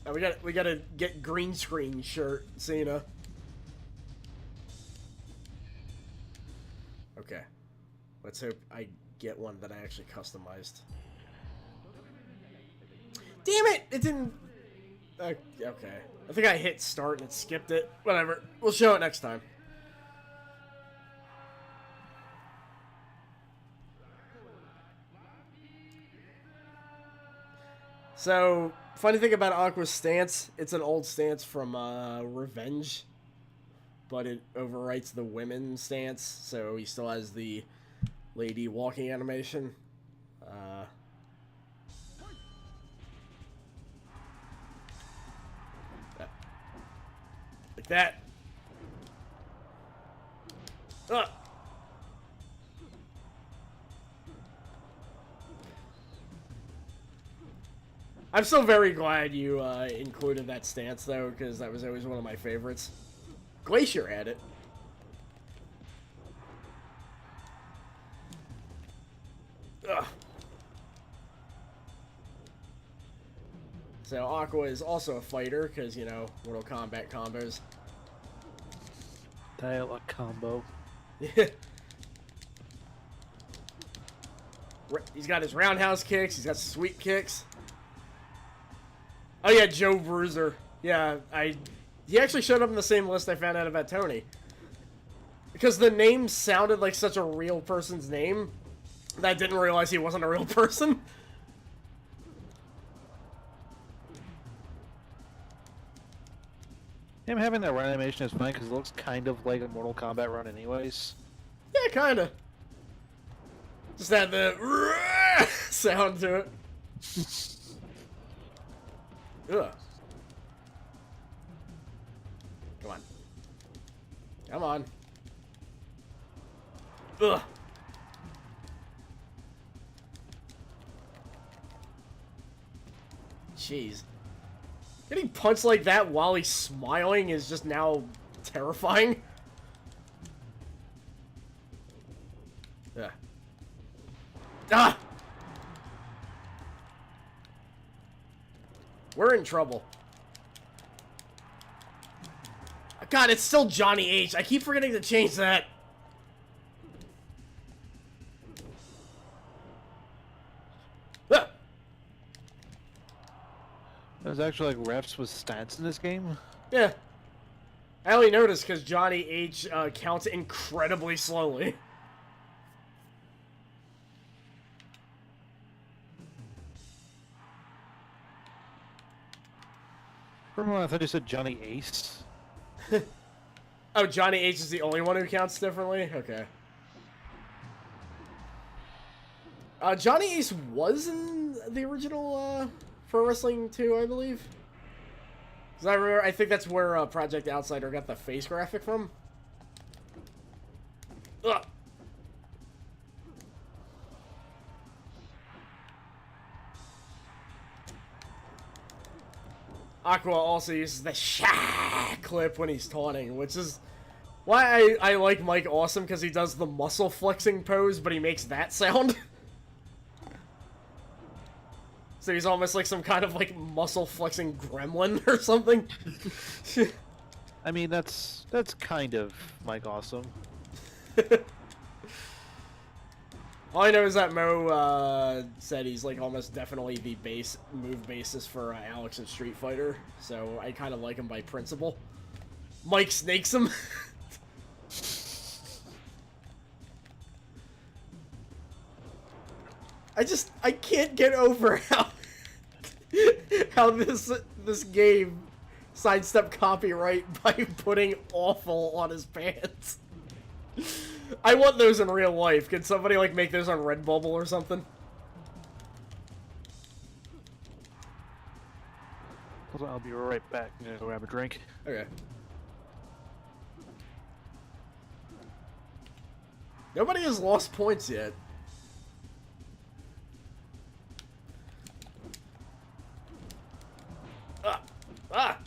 Oh, we gotta get green screen shirt, Cena. Okay. Let's hope I get one that I actually customized. Damn it! It didn't... okay. I think I hit start and it skipped it. Whatever. We'll show it next time. So, funny thing about Aqua's stance, it's an old stance from Revenge, but it overwrites the women's stance, so he still has the lady walking animation. Like that. I'm still very glad you included that stance, though, because that was always one of my favorites. Glacier had it. Ugh. So Aqua is also a fighter, because, you know, Mortal Kombat combos. Dialogue combo. Yeah. He's got his roundhouse kicks, he's got sweep kicks. Oh yeah, Joe Bruiser. Yeah, he actually showed up in the same list I found out about Tony. Because the name sounded like such a real person's name that I didn't realize he wasn't a real person. Him having that run animation is fine because it looks kind of like a Mortal Kombat run anyways. Yeah, kinda. Just had the sound to it. Ugh. Come on. Come on. Ugh. Jeez. Getting punched like that while he's smiling is just now terrifying. Ugh. Ah! We're in trouble. God, it's still Johnny H. I keep forgetting to change that. Ah! There's actually like refs with stats in this game. Yeah. I only noticed because Johnny H counts incredibly slowly. Remember when I thought you said Johnny Ace? Oh, Johnny H is the only one who counts differently? Okay. Johnny Ace was in the original Pro Wrestling 2, I believe. Because I remember, I think that's where Project Outsider got the face graphic from. Ugh. Aqua also uses the Shah clip when he's taunting, which is why I like Mike Awesome, because he does the muscle flexing pose, but he makes that sound. So he's almost like some kind of like muscle flexing gremlin or something. I mean, that's kind of Mike Awesome. All I know is that Mo said he's like almost definitely the move basis for Alex in Street Fighter, so I kind of like him by principle. Mike snakes him. I can't get over how this game sidestepped copyright by putting awful on his pants. I want those in real life. Can somebody, like, make those on Redbubble or something? Hold on, I'll be right back. I'm gonna go grab a drink. Okay. Nobody has lost points yet. Ah! Ah!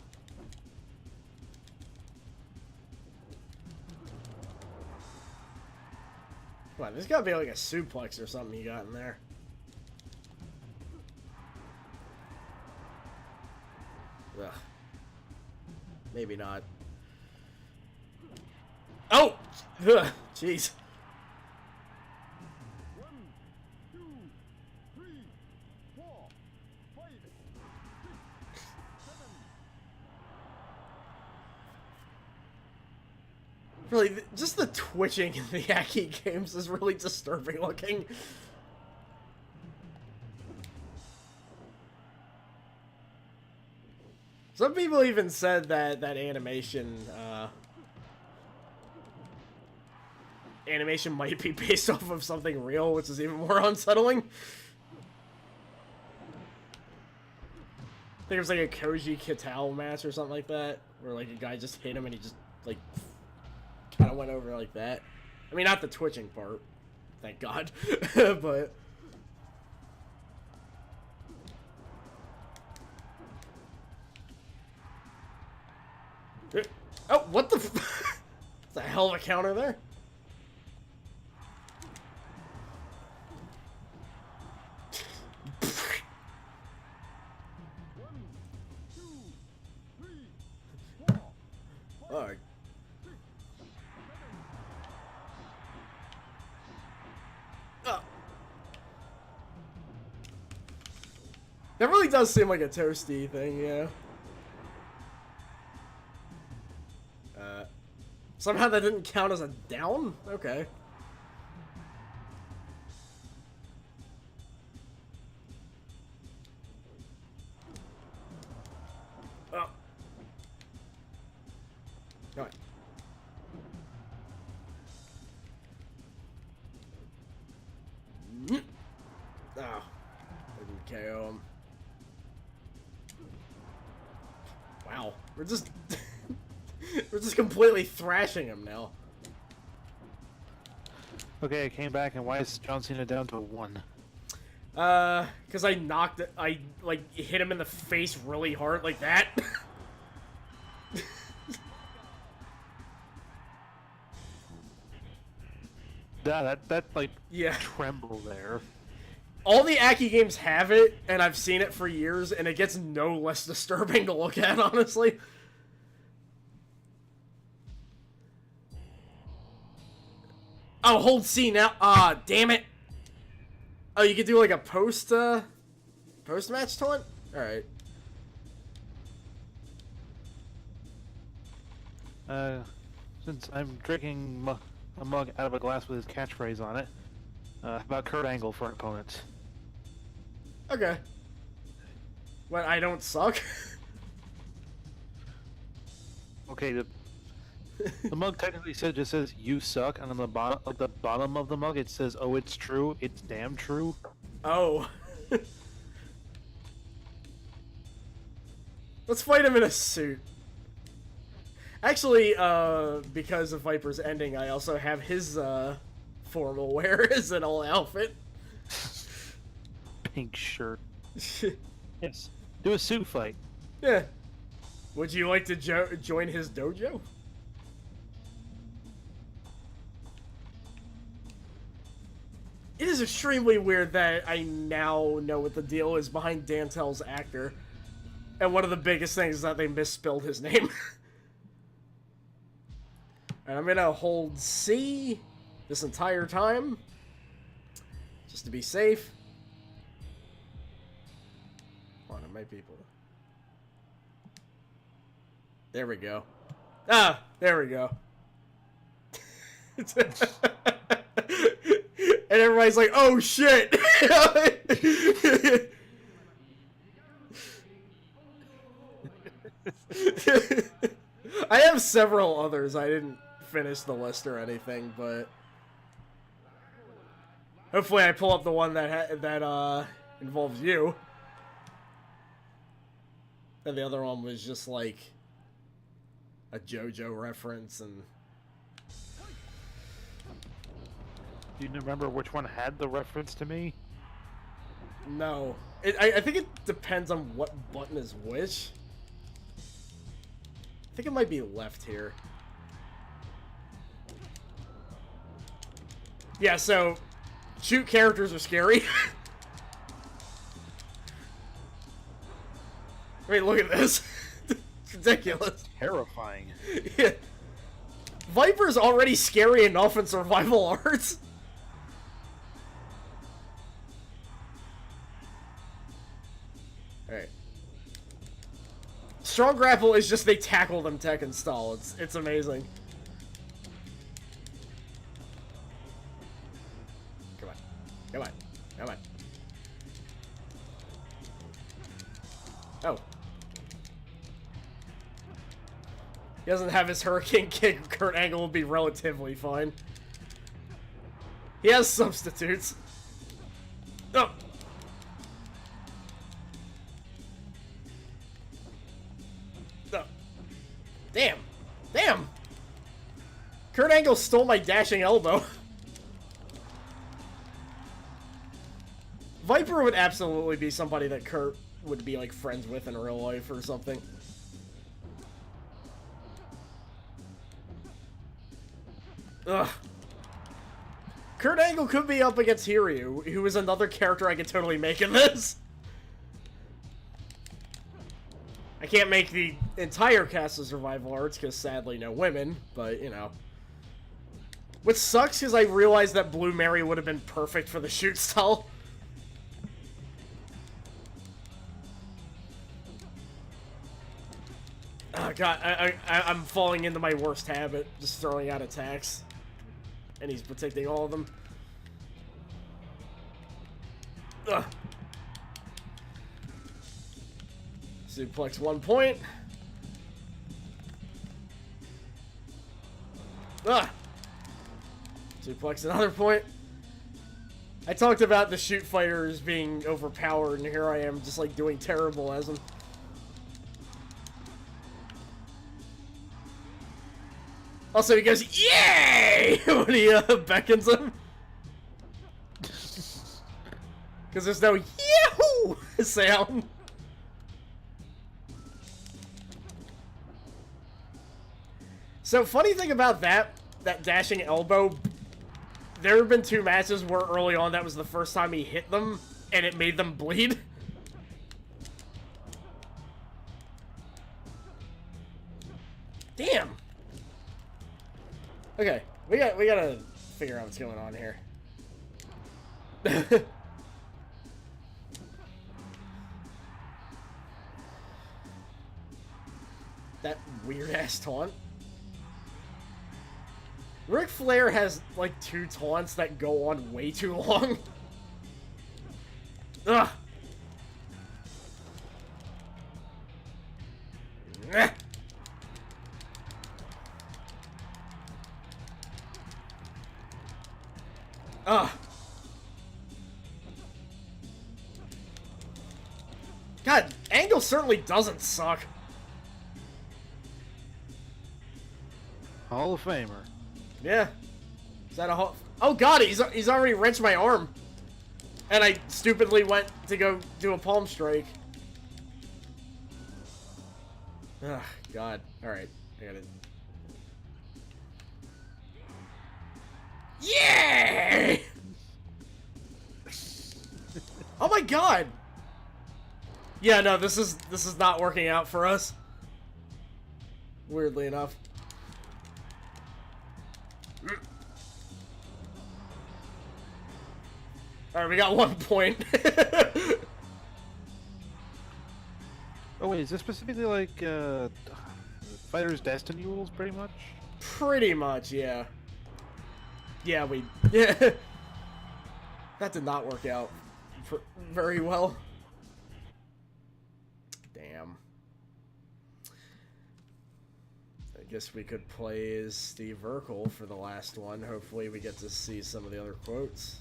Come on, there's gotta be like a suplex or something you got in there. Ugh. Maybe not. Oh! Ugh. Jeez. 1, 2, 3, 4, 5, 6, 7. Really, just the twitching in the Yaki games is really disturbing looking. Some people even said that animation might be based off of something real, which is even more unsettling. I think it was like a Koji Kitao match or something like that, where like a guy just hit him and he just like kind of went over like that. I mean, not the twitching part, thank God, but. Oh, what the? That's a hell of a counter there. Alright. That really does seem like a toasty thing, yeah. Somehow that didn't count as a down? Okay. Oh. Alright. Oh. I didn't KO him. Wow. We're just... We're just completely thrashing him now. Okay, I came back, and why is John Cena down to 1? Because I knocked it, I, like, hit him in the face really hard, like that. Yeah, that like, Yeah. tremble there. All the Aki games have it, and I've seen it for years, and it gets no less disturbing to look at, honestly. Oh, hold C now. Ah, damn it. Oh, you could do like a post-match taunt? Alright. Since I'm drinking a mug out of a glass with his catchphrase on it, how about Kurt Angle for opponents? Okay. Well, I don't suck. Okay, the mug technically just says "you suck," and on the bottom, like the bottom of the mug, it says, "Oh, it's true. It's damn true." Oh. Let's fight him in a suit. Actually, because of Viper's ending, I also have his formal wear as an all outfit. Pink shirt. Yes. Do a suit fight. Yeah. Would you like to join his dojo? It is extremely weird that I now know what the deal is behind Dantel's actor. And one of the biggest things is that they misspelled his name. And I'm gonna hold C this entire time. Just to be safe. Hold on, it might be able to... There we go. Ah, there we go. And everybody's like, oh shit! I have several others. I didn't finish the list or anything, but hopefully I pull up the one that involves you. And the other one was just like a JoJo reference and... Do you remember which one had the reference to me? No. I think it depends on what button is which. I think it might be left here. Yeah, so shoot characters are scary. I mean, look at this. It's ridiculous. Terrifying. Yeah. Viper's already scary enough in survival arts. Alright. Strong grapple is just they tackle them tech and stall. It's amazing. Come on. Come on. Come on. Oh. He doesn't have his hurricane kick. Kurt Angle will be relatively fine. He has substitutes. Oh. Oh. Damn. Damn. Kurt Angle stole my dashing elbow. Viper would absolutely be somebody that Kurt would be like friends with in real life or something. Ugh. Kurt Angle could be up against Hiryu, who is another character I could totally make in this. I can't make the entire cast of Survival Arts, because sadly no women, but, you know. Which sucks, because I realized that Blue Mary would have been perfect for the shoot style. Oh god, I'm falling into my worst habit, just throwing out attacks. And he's protecting all of them. Ugh. Suplex 1 point. Ugh. Suplex another point. I talked about the shoot fighters being overpowered, and here I am just like doing terrible as them. Also, he goes, "Yay!" when he beckons him. Because there's no "Yahoo!" sound. So, funny thing about that dashing elbow, there have been 2 matches where early on that was the first time he hit them, and it made them bleed. Damn. Okay, we gotta figure out what's going on here. That weird-ass taunt. Ric Flair has, like, 2 taunts that go on way too long. Ugh. Ugh. God, Angle certainly doesn't suck. Hall of Famer. Yeah. Is that a hall? Oh god, he's already wrenched my arm. And I stupidly went to go do a palm strike. Ugh, god. Alright, I got it. Yay! Oh my god! Yeah, no, this is not working out for us. Weirdly enough. Alright, we got 1 point. Oh wait, is this specifically like Fighter's Destiny rules, pretty much? Pretty much, yeah. Yeah, yeah. That did not work out very well. Damn. I guess we could play as Steve Urkel for the last one. Hopefully we get to see some of the other quotes.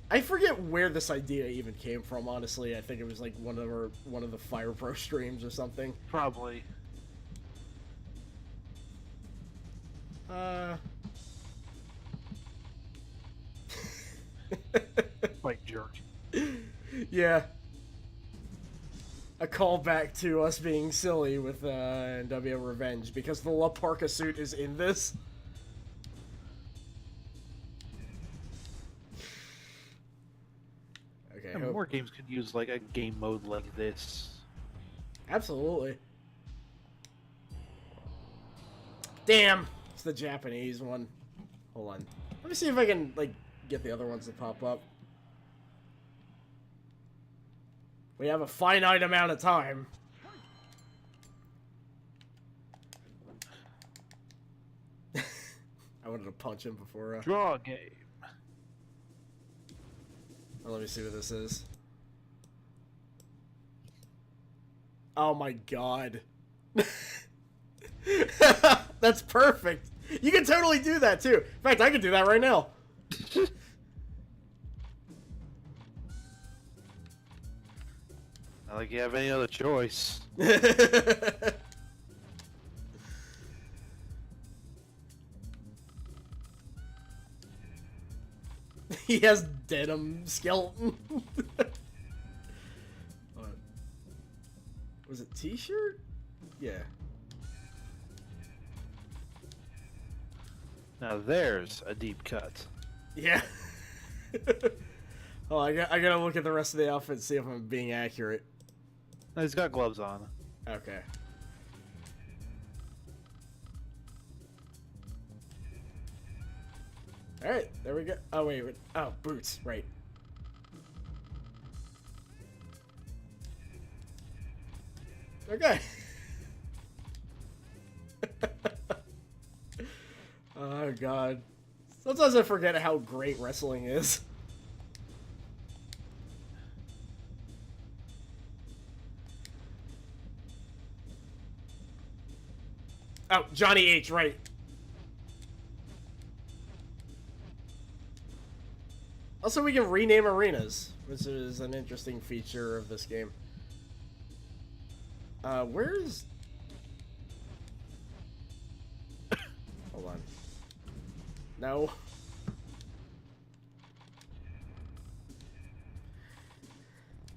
I forget where this idea even came from, honestly. I think it was like one of the Fire Pro streams or something. Probably. Like jerk. Yeah. A callback to us being silly with NWO Revenge, because the La Parka suit is in this. Okay. And more games could use like a game mode like this. Absolutely. Damn, it's the Japanese one. Hold on. Let me see if I can like get the other ones to pop up. We have a finite amount of time. I wanted to punch him before. Draw game. Oh, let me see what this is. Oh my god. That's perfect. You can totally do that too. In fact, I can do that right now. Not like you have any other choice. He has denim skeleton. What? Was it t-shirt? Yeah. Now there's a deep cut. Yeah. Oh, I gotta look at the rest of the outfit and see if I'm being accurate. No, he's got gloves on. Okay. Alright, there we go. Oh, wait. Oh, boots. Right. Okay. Oh, God. Sometimes I forget how great wrestling is. Oh, Johnny H, right. Also, we can rename arenas, which is an interesting feature of this game. Where's... Hold on. No.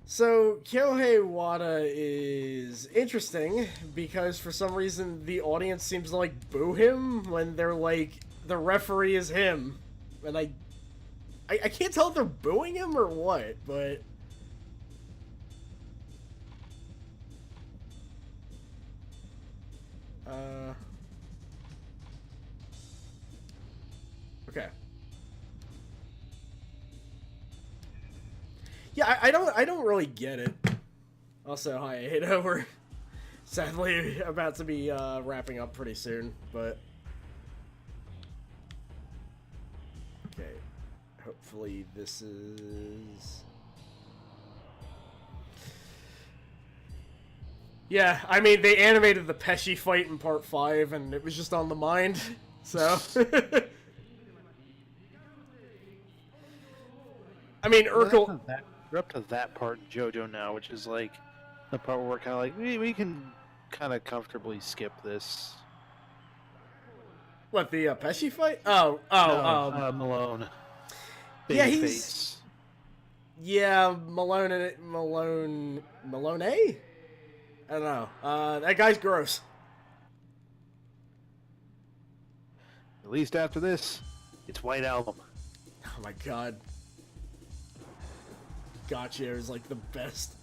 So, Kyohei Wada is interesting because for some reason the audience seems to like boo him when they're like, the referee is him. And I can't tell if they're booing him or what, but... Okay. Yeah, I don't really get it. Also, hi, Ada. We're sadly about to be wrapping up pretty soon, but... Okay. Hopefully this is... Yeah, I mean, they animated the Pesci fight in part 5, and it was just on the mind, so... I mean, Urkel... We're up to that part in JoJo now, which is like the part where we're kind of like, we can kind of comfortably skip this. What, the Pesci fight? Malone. Yeah, Baby he's... face. Yeah, Malone... I don't know. That guy's gross. At least after this, it's White Album. Oh my god. Gotcha is like the best.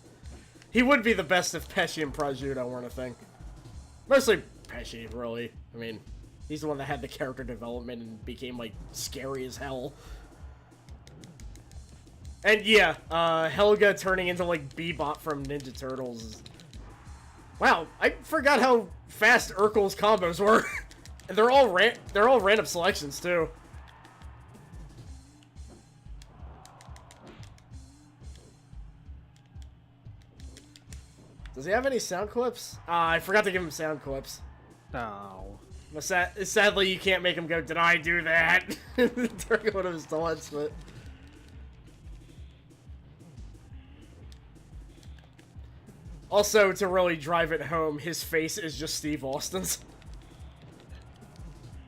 He would be the best if Pesci and Prosciutto weren't a thing. Mostly Pesci, really. I mean, he's the one that had the character development and became, like, scary as hell. And yeah, Helga turning into, like, Bebop from Ninja Turtles is... Wow, I forgot how fast Urkel's combos were. And they're all random selections, too. Does he have any sound clips? I forgot to give him sound clips. No. But sadly, you can't make him go, "Did I do that?" during one of his taunts, but... Also, to really drive it home, his face is just Steve Austin's.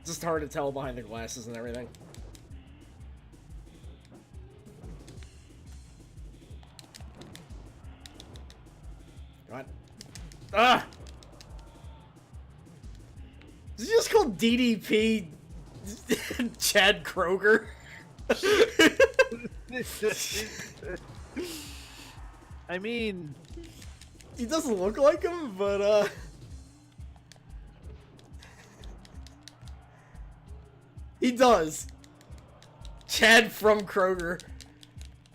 It's just hard to tell behind the glasses and everything. God. Ah! Is he just called DDP Chad Kroger? I mean... He doesn't look like him, but, he does. Chad from Kroger.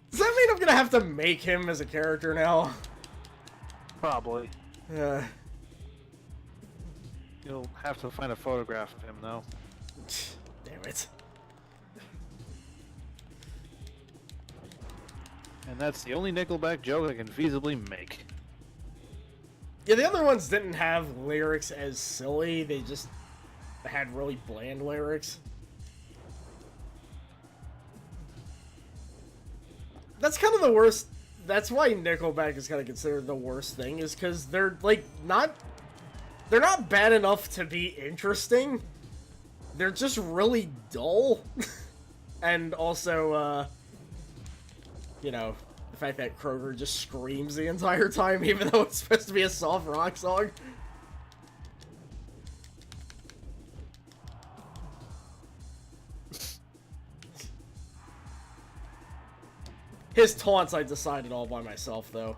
Does that mean I'm gonna have to make him as a character now? Probably. Yeah. You'll have to find a photograph of him, though. Damn it. And that's the only Nickelback joke I can feasibly make. Yeah, the other ones didn't have lyrics as silly. They just had really bland lyrics. That's kind of the worst. That's why Nickelback is kind of considered the worst thing, is because they're like they're not bad enough to be interesting. They're just really dull. And also, you know, the fact that Kroger just screams the entire time, even though it's supposed to be a soft rock song. His taunts, I decided all by myself, though.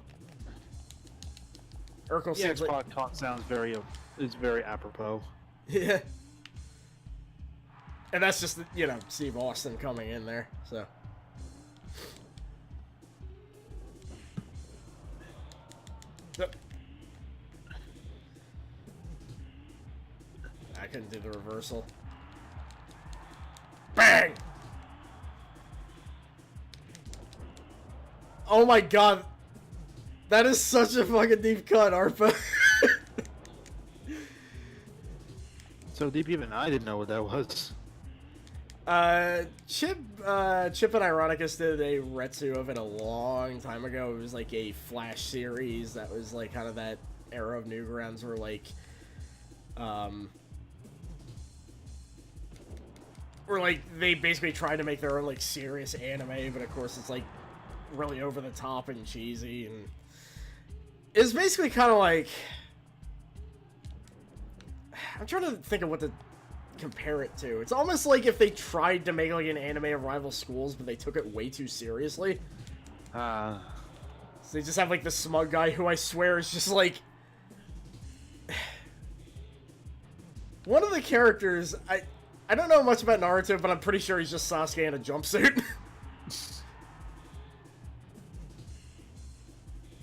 Urkel The seems like... Xbox taunt sounds very apropos. Yeah. And that's just, you know, Steve Austin coming in there, so... I couldn't do the reversal. Bang! Oh my god. That is such a fucking deep cut, Arpa. So deep, even I didn't know what that was. Chip and Ironicus did a retsu of it a long time ago. It was like a Flash series that was like kind of that era of Newgrounds where like, where like they basically tried to make their own like serious anime, but of course it's like really over the top and cheesy, and it's basically kind of like, I'm trying to think of what to compare it to. It's almost like if they tried to make like an anime of rival schools, but they took it way too seriously. So they just have like the smug guy who I swear is just like one of the characters. I don't know much about Naruto, but I'm pretty sure he's just Sasuke in a jumpsuit.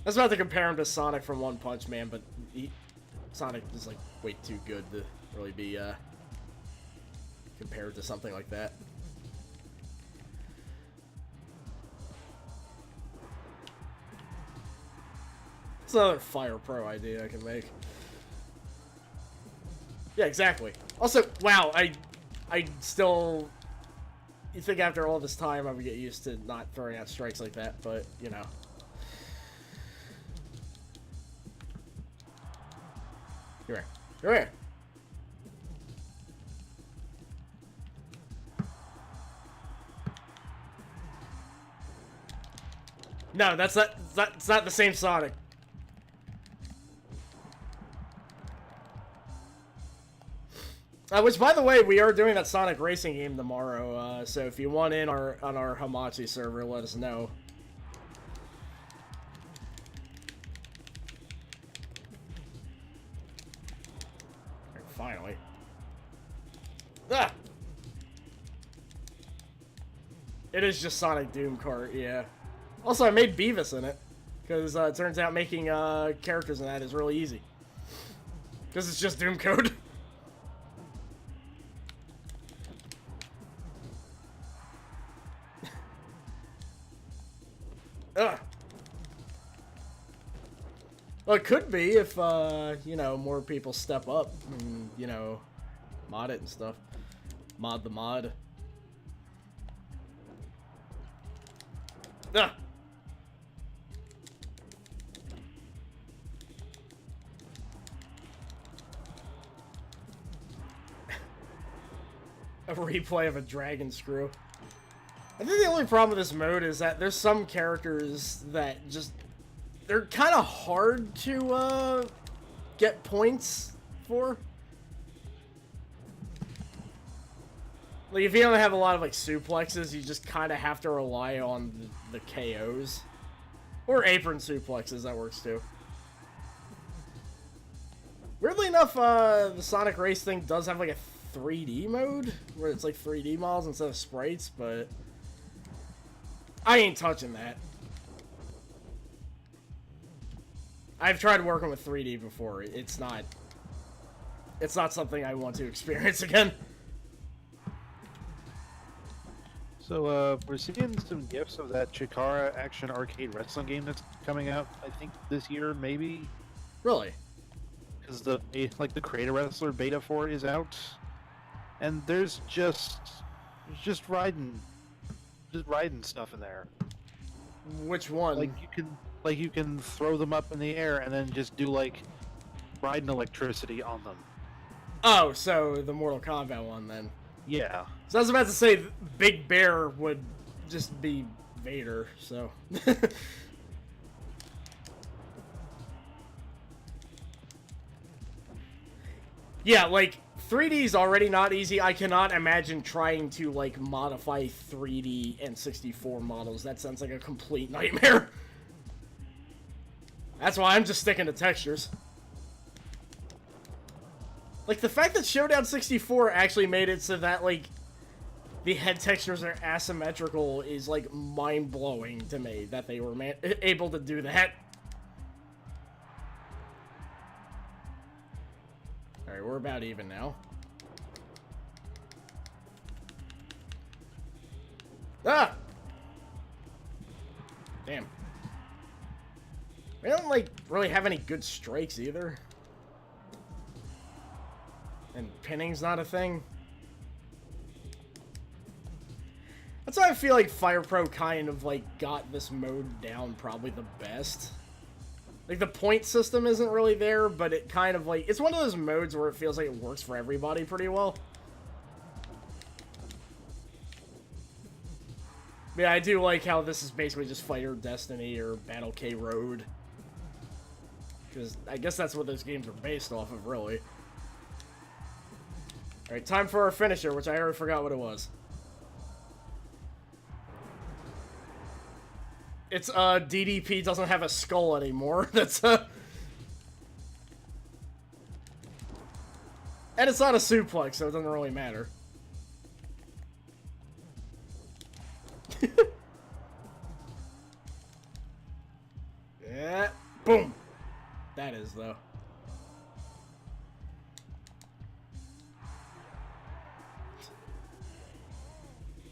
I was about to compare him to Sonic from One Punch Man, but Sonic is like way too good to really be compared to something like that. It's another Fire Pro idea I can make. Yeah, exactly. Also, wow, I still... You'd think after all this time I would get used to not throwing out strikes like that, but, you know. Come here. Come here. No, that's not the same Sonic. Which, by the way, we are doing that Sonic racing game tomorrow. So if you want in on our Hamachi server, let us know. Finally. Ah! It is just Sonic Doom Kart, yeah. Also, I made Beavis in it. Because it turns out making characters in that is really easy. Because it's just Doom code. Ugh. Well, it could be if, you know, more people step up and, you know, mod it and stuff. Mod the mod. Ugh. A replay of a dragon screw. I think the only problem with this mode is that there's some characters that just... They're kind of hard to, get points for. Like, if you don't have a lot of, like, suplexes, you just kind of have to rely on the KOs. Or apron suplexes, that works too. Weirdly enough, the Sonic Race thing does have, like, a 3D mode, where it's, like, 3D models instead of sprites, but... I ain't touching that. I've tried working with 3D before. It's not something I want to experience again. So, we're seeing some gifs of that Chikara action arcade wrestling game that's coming out, I think, this year, maybe? Really? because the Creator Wrestler beta for it is out, and there's just riding stuff in there. Which one? Like you can throw them up in the air and then just do like riding electricity on them. Oh, so the Mortal Kombat one then. Yeah. So I was about to say Big Bear would just be Vader, so. Yeah, like 3D is already not easy. I cannot imagine trying to like modify 3D and 64 models. That sounds like a complete nightmare. That's why I'm just sticking to textures. Like the fact that Showdown 64 actually made it so that like the head textures are asymmetrical is like mind-blowing to me that they were able to do that. Alright, we're about even now. Ah! Damn. We don't, like, really have any good strikes either. And pinning's not a thing. That's why I feel like Fire Pro kind of, like, got this mode down probably the best. Like, the point system isn't really there, but it kind of, like... It's one of those modes where it feels like it works for everybody pretty well. Yeah, I do like how this is basically just Fighter Destiny or Battle K Road. Because I guess that's what those games are based off of, really. Alright, time for our finisher, which I already forgot what it was. It's, DDP doesn't have a skull anymore. That's, And it's not a suplex, so it doesn't really matter. Yeah. Boom! That is, though.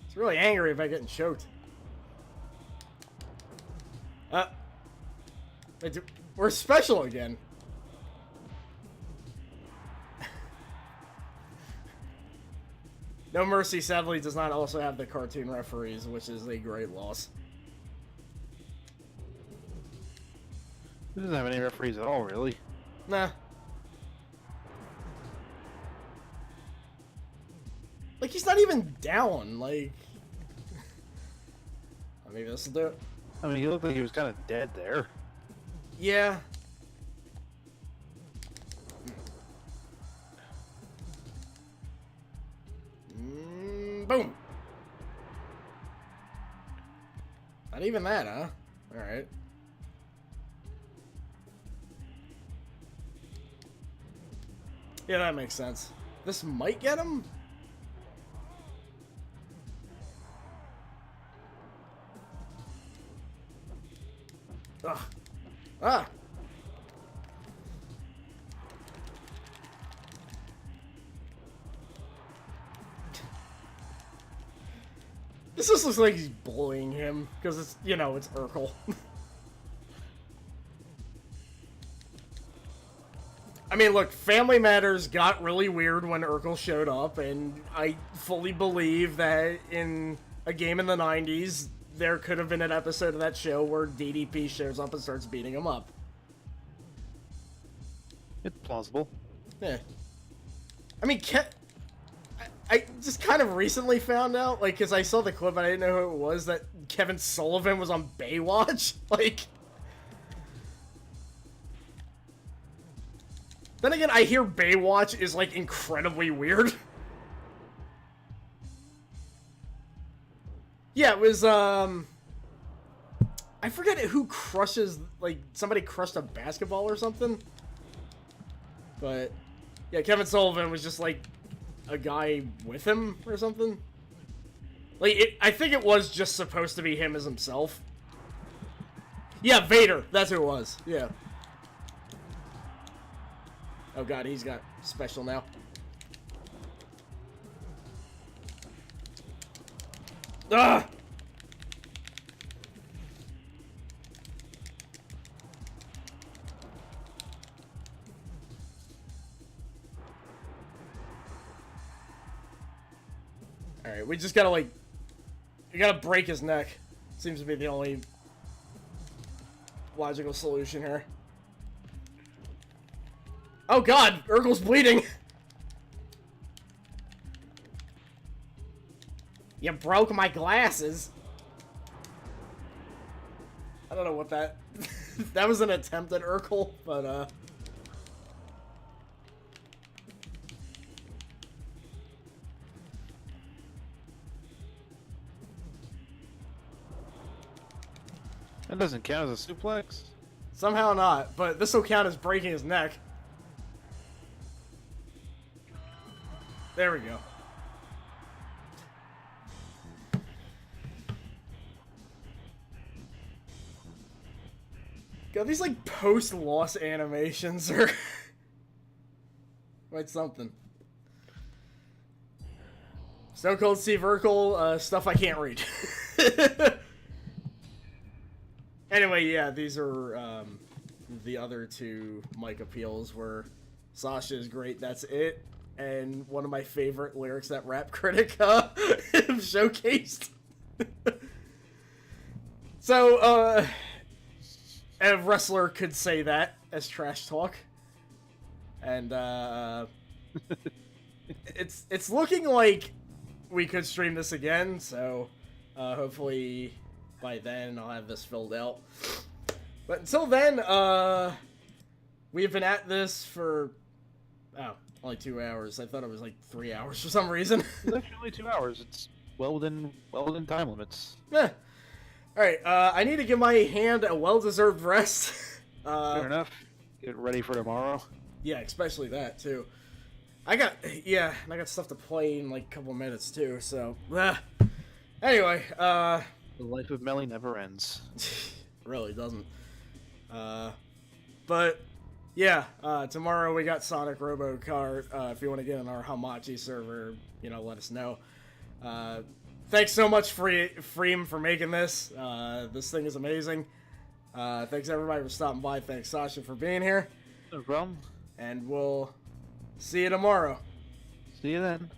It's really angry about getting choked. We're special again. No Mercy, sadly, does not also have the cartoon referees, which is a great loss. It doesn't have any referees at all, really. Nah. Like, he's not even down, like... Maybe this'll do it. I mean, he looked like he was kind of dead there. Yeah. Boom! Not even that, huh? Alright. Yeah, that makes sense. This might get him? Ugh. Ah! This just looks like he's bullying him, because it's, you know, it's Urkel. I mean, look, Family Matters got really weird when Urkel showed up, and I fully believe that in a game in the 90s, there could have been an episode of that show where DDP shows up and starts beating him up. It's plausible. Yeah. I mean, I just kind of recently found out, like, because I saw the clip and I didn't know who it was, that Kevin Sullivan was on Baywatch. Like... Then again, I hear Baywatch is, like, incredibly weird. Yeah, it was, I forget who crushes, like, somebody crushed a basketball or something. But, yeah, Kevin Sullivan was just, like, a guy with him or something. Like, I think it was just supposed to be him as himself. Yeah, Vader, that's who it was, yeah. Oh god, he's got special now. Ah! Alright, we just gotta, like... We gotta break his neck. Seems to be the only logical solution here. Oh god! Urkel's bleeding! You broke my glasses! I don't know what that... that was an attempt at Urkel, but, That doesn't count as a suplex. somehow not, but this will count as breaking his neck. There we go. God, these like post-loss animations are quite something. Stone Cold Steve Urkel, stuff I can't read. Anyway, yeah, these are the other two mic appeals where Sasha is great, that's it, and one of my favorite lyrics that Rap Critic showcased. So, a wrestler could say that as trash talk. And, it's looking like we could stream this again, so, hopefully by then I'll have this filled out. But until then, we've been at this for, only 2 hours. I thought it was like 3 hours for some reason. It's actually only 2 hours. It's well within time limits. Yeah. Alright, I need to give my hand a well-deserved rest. Fair enough. Get ready for tomorrow. Yeah, especially that, too. I got stuff to play in, like, a couple minutes, too, so... Anyway, The life of Melly never ends. really doesn't. But, yeah, tomorrow we got Sonic Robo Kart. If you want to get in our Hamachi server, let us know. Thanks so much, Freem, for making this. This thing is amazing. Thanks, everybody, for stopping by. Thanks, Sasha, for being here. No problem. And we'll see you tomorrow. See you then.